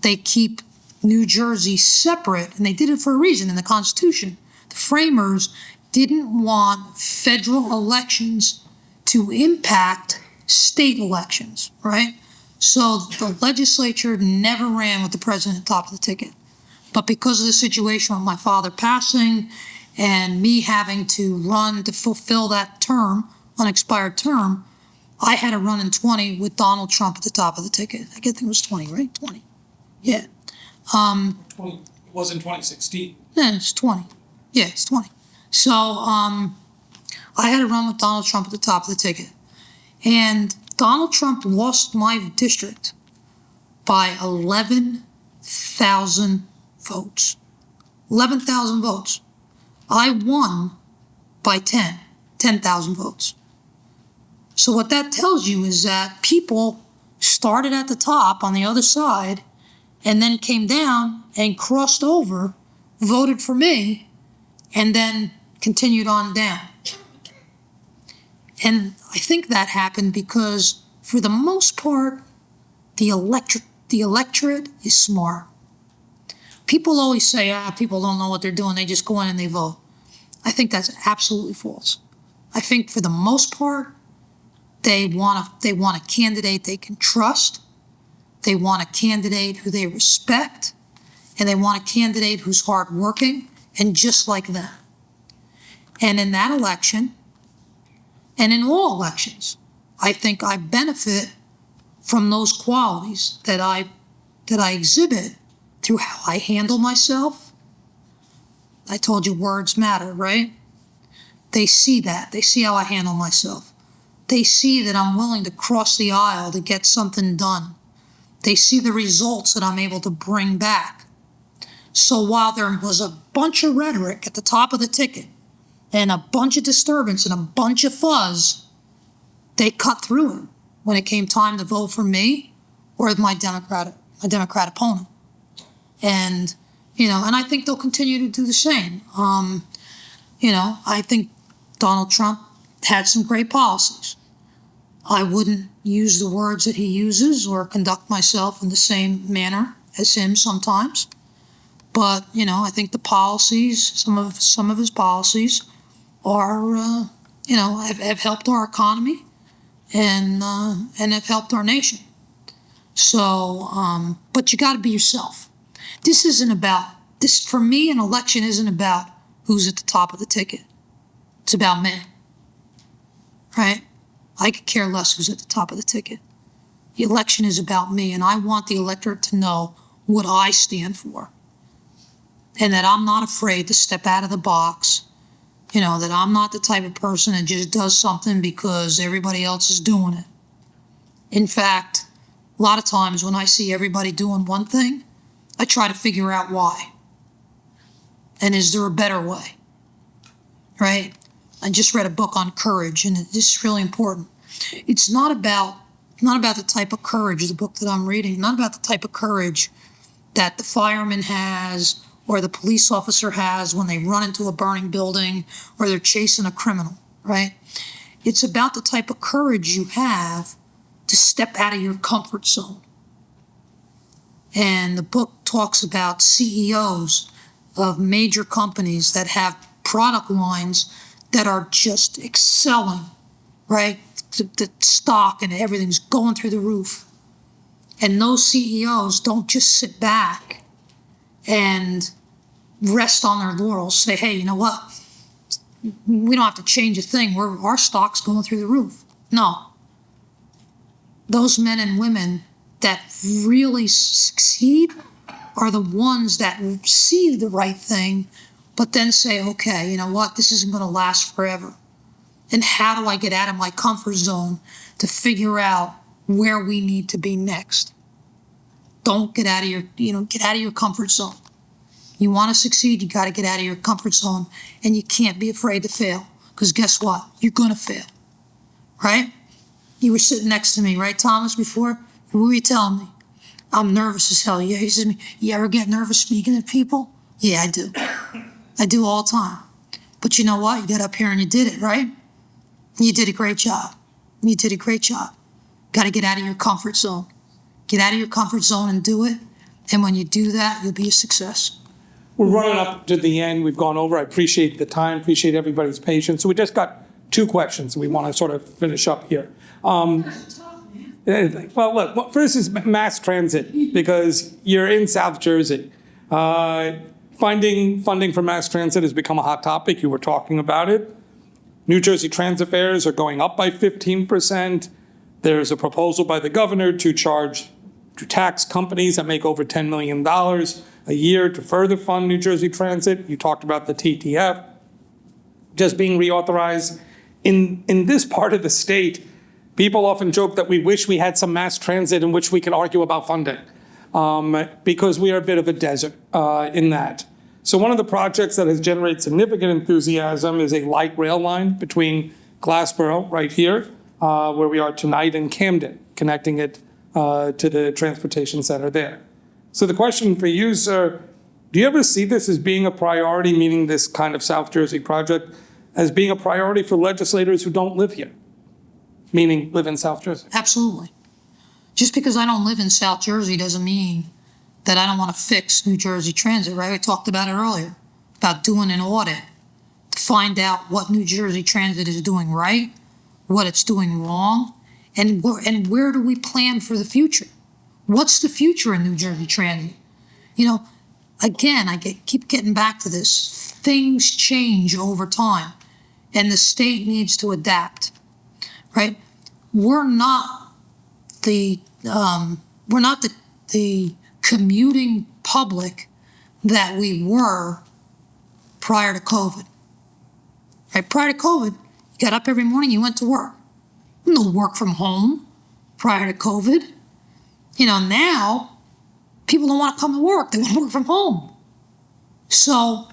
They keep New Jersey separate, and they did it for a reason in the Constitution. The framers didn't want federal elections to impact state elections, right? So the legislature never ran with the president at the top of the ticket. But because of the situation with my father passing and me having to run to fulfill that term, unexpired term, I had to run in 20 with Donald Trump at the top of the ticket. I think it was 20, right? 20. Yeah. 20, it was in 2016. Yeah, it's 20. Yeah, it's 20. So I had to run with Donald Trump at the top of the ticket. And Donald Trump lost my district by 11,000 votes. 11,000 votes. I won by 10,000 votes. So what that tells you is that people started at the top on the other side and then came down and crossed over, voted for me, and then continued on down. And I think that happened because, for the most part, the electorate is smart. People always say, people don't know what they're doing. They just go in and they vote. I think that's absolutely false. I think for the most part, they want a candidate they can trust. They want a candidate who they respect. And they want a candidate who's hardworking and just like them. And in that election, and in all elections, I think I benefit from those qualities that I exhibit through how I handle myself. I told you words matter, right? They see that. They see how I handle myself. They see that I'm willing to cross the aisle to get something done. They see the results that I'm able to bring back. So while there was a bunch of rhetoric at the top of the ticket and a bunch of disturbance and a bunch of fuzz, they cut through it when it came time to vote for me or my Democrat opponent. And, and I think they'll continue to do the same. I think Donald Trump had some great policies. I wouldn't use the words that he uses or conduct myself in the same manner as him sometimes. But, I think the policies, some of his policies are, have helped our economy and have helped our nation. So, but you got to be yourself. This isn't about, for me, an election isn't about who's at the top of the ticket. It's about me, right? I could care less who's at the top of the ticket. The election is about me, and I want the electorate to know what I stand for. And that I'm not afraid to step out of the box, that I'm not the type of person that just does something because everybody else is doing it. In fact, a lot of times when I see everybody doing one thing, I try to figure out why. And is there a better way? Right? I just read a book on courage, and this is really important. It's not about the type of courage, the book that I'm reading, not about the type of courage that the fireman has or the police officer has when they run into a burning building or they're chasing a criminal, right? It's about the type of courage you have to step out of your comfort zone. And the book talks about CEOs of major companies that have product lines that are just excelling, right? The stock and everything's going through the roof. And those CEOs don't just sit back and rest on their laurels, say, hey, you know what? We don't have to change a thing. Our stock's going through the roof. No. Those men and women that really succeed are the ones that see the right thing, but then say, okay, you know what? This isn't going to last forever. And how do I get out of my comfort zone to figure out where we need to be next? Don't get out of your comfort zone. You want to succeed, you got to get out of your comfort zone, and you can't be afraid to fail, because guess what? You're going to fail, right? You were sitting next to me, right, Thomas, before? What were you telling me? I'm nervous as hell. Yeah, he said to me, you ever get nervous speaking to people? Yeah, I do. I do all the time. But you know what? You got up here and you did it, right? You did a great job. You did a great job. Got to get out of your comfort zone. Get out of your comfort zone and do it. And when you do that, you'll be a success. We're running up to the end. We've gone over. I appreciate the time, appreciate everybody's patience. So we just got 2 questions we want to sort of finish up here. Well, look, first is mass transit, because you're in South Jersey. Finding funding for mass transit has become a hot topic. You were talking about it. New Jersey transit fares are going up by 15%. There's a proposal by the governor to tax companies that make over $10 million a year to further fund New Jersey Transit. You talked about the TTF just being reauthorized. In this part of the state, people often joke that we wish we had some mass transit in which we could argue about funding, because we are a bit of a desert in that. So one of the projects that has generated significant enthusiasm is a light rail line between Glassboro, right here, where we are tonight, and Camden, connecting it to the transportation center there. So the question for you, sir, do you ever see this as being a priority, meaning this kind of South Jersey project, as being a priority for legislators who don't live here, meaning live in South Jersey? Absolutely. Just because I don't live in South Jersey doesn't mean that I don't want to fix New Jersey Transit, right? We talked about it earlier, about doing an audit to find out what New Jersey Transit is doing right, what it's doing wrong, and where do we plan for the future? What's the future in New Jersey Transit? You know, again, keep getting back to this. Things change over time, and the state needs to adapt, right? We're not the commuting public that we were prior to COVID. Right? Prior to COVID, you got up every morning, you went to work. No work from home prior to COVID. You know, now people don't want to come to work. They want to work from home. So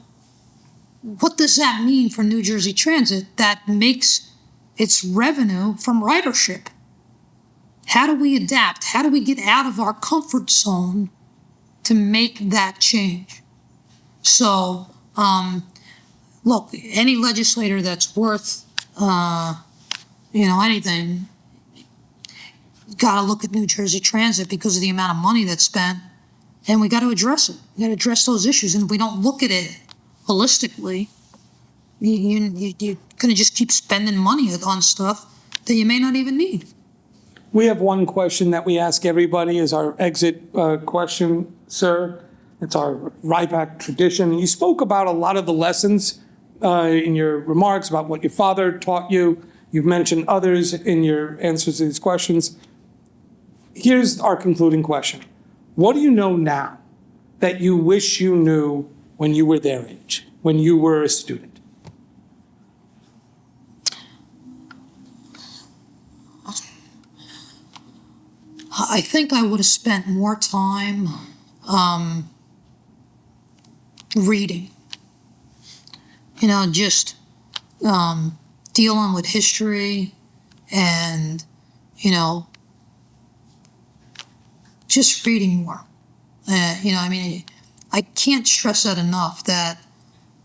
what does that mean for New Jersey Transit that makes its revenue from ridership? How do we adapt? How do we get out of our comfort zone to make that change? So, look, any legislator that's worth, anything, got to look at New Jersey Transit because of the amount of money that's spent, and we got to address it. We got to address those issues, and if we don't look at it holistically, you're going to just keep spending money on stuff that you may not even need. We have one question that we ask everybody as our exit question, sir. It's our RIPAC tradition. You spoke about a lot of the lessons in your remarks about what your father taught you. You've mentioned others in your answers to these questions. Here's our concluding question. What do you know now that you wish you knew when you were their age, when you were a student? I think I would have spent more time reading, just dealing with history and, just reading more. I can't stress that enough, that,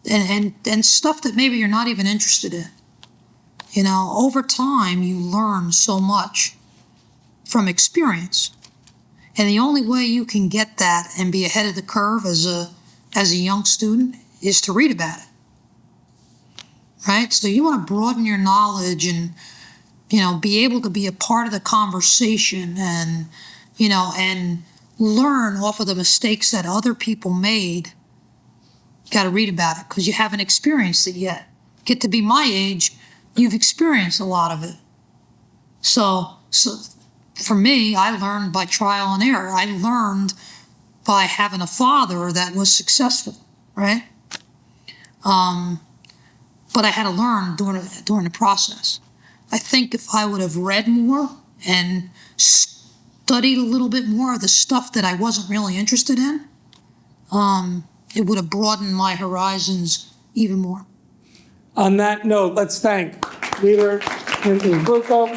and stuff that maybe you're not even interested in. Over time, you learn so much from experience. And the only way you can get that and be ahead of the curve as a young student is to read about it. Right? So you want to broaden your knowledge and, be able to be a part of the conversation and, and learn off of the mistakes that other people made. You got to read about it because you haven't experienced it yet. Get to be my age, you've experienced a lot of it. So for me, I learned by trial and error. I learned by having a father that was successful, right? But I had to learn during the process. I think if I would have read more and studied a little bit more of the stuff that I wasn't really interested in, it would have broadened my horizons even more. On that note, let's thank Leader Clinton Bucco.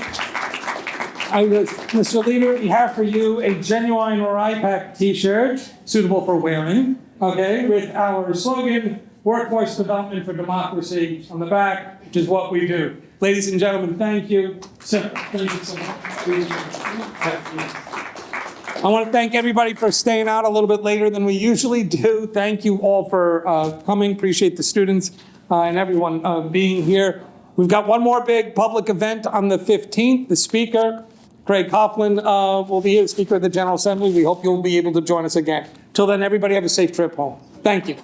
Mr. Leader, we have for you a genuine RIPAC t-shirt, suitable for wearing, okay, with our slogan, Workforce Development for Democracy, on the back, which is what we do. Ladies and gentlemen, thank you. Thank you so much. I want to thank everybody for staying out a little bit later than we usually do. Thank you all for coming. Appreciate the students and everyone being here. We've got one more big public event on the 15th. The speaker, Craig Coughlin, will be here, the Speaker of the General Assembly. We hope you'll be able to join us again. Till then, everybody have a safe trip home. Thank you.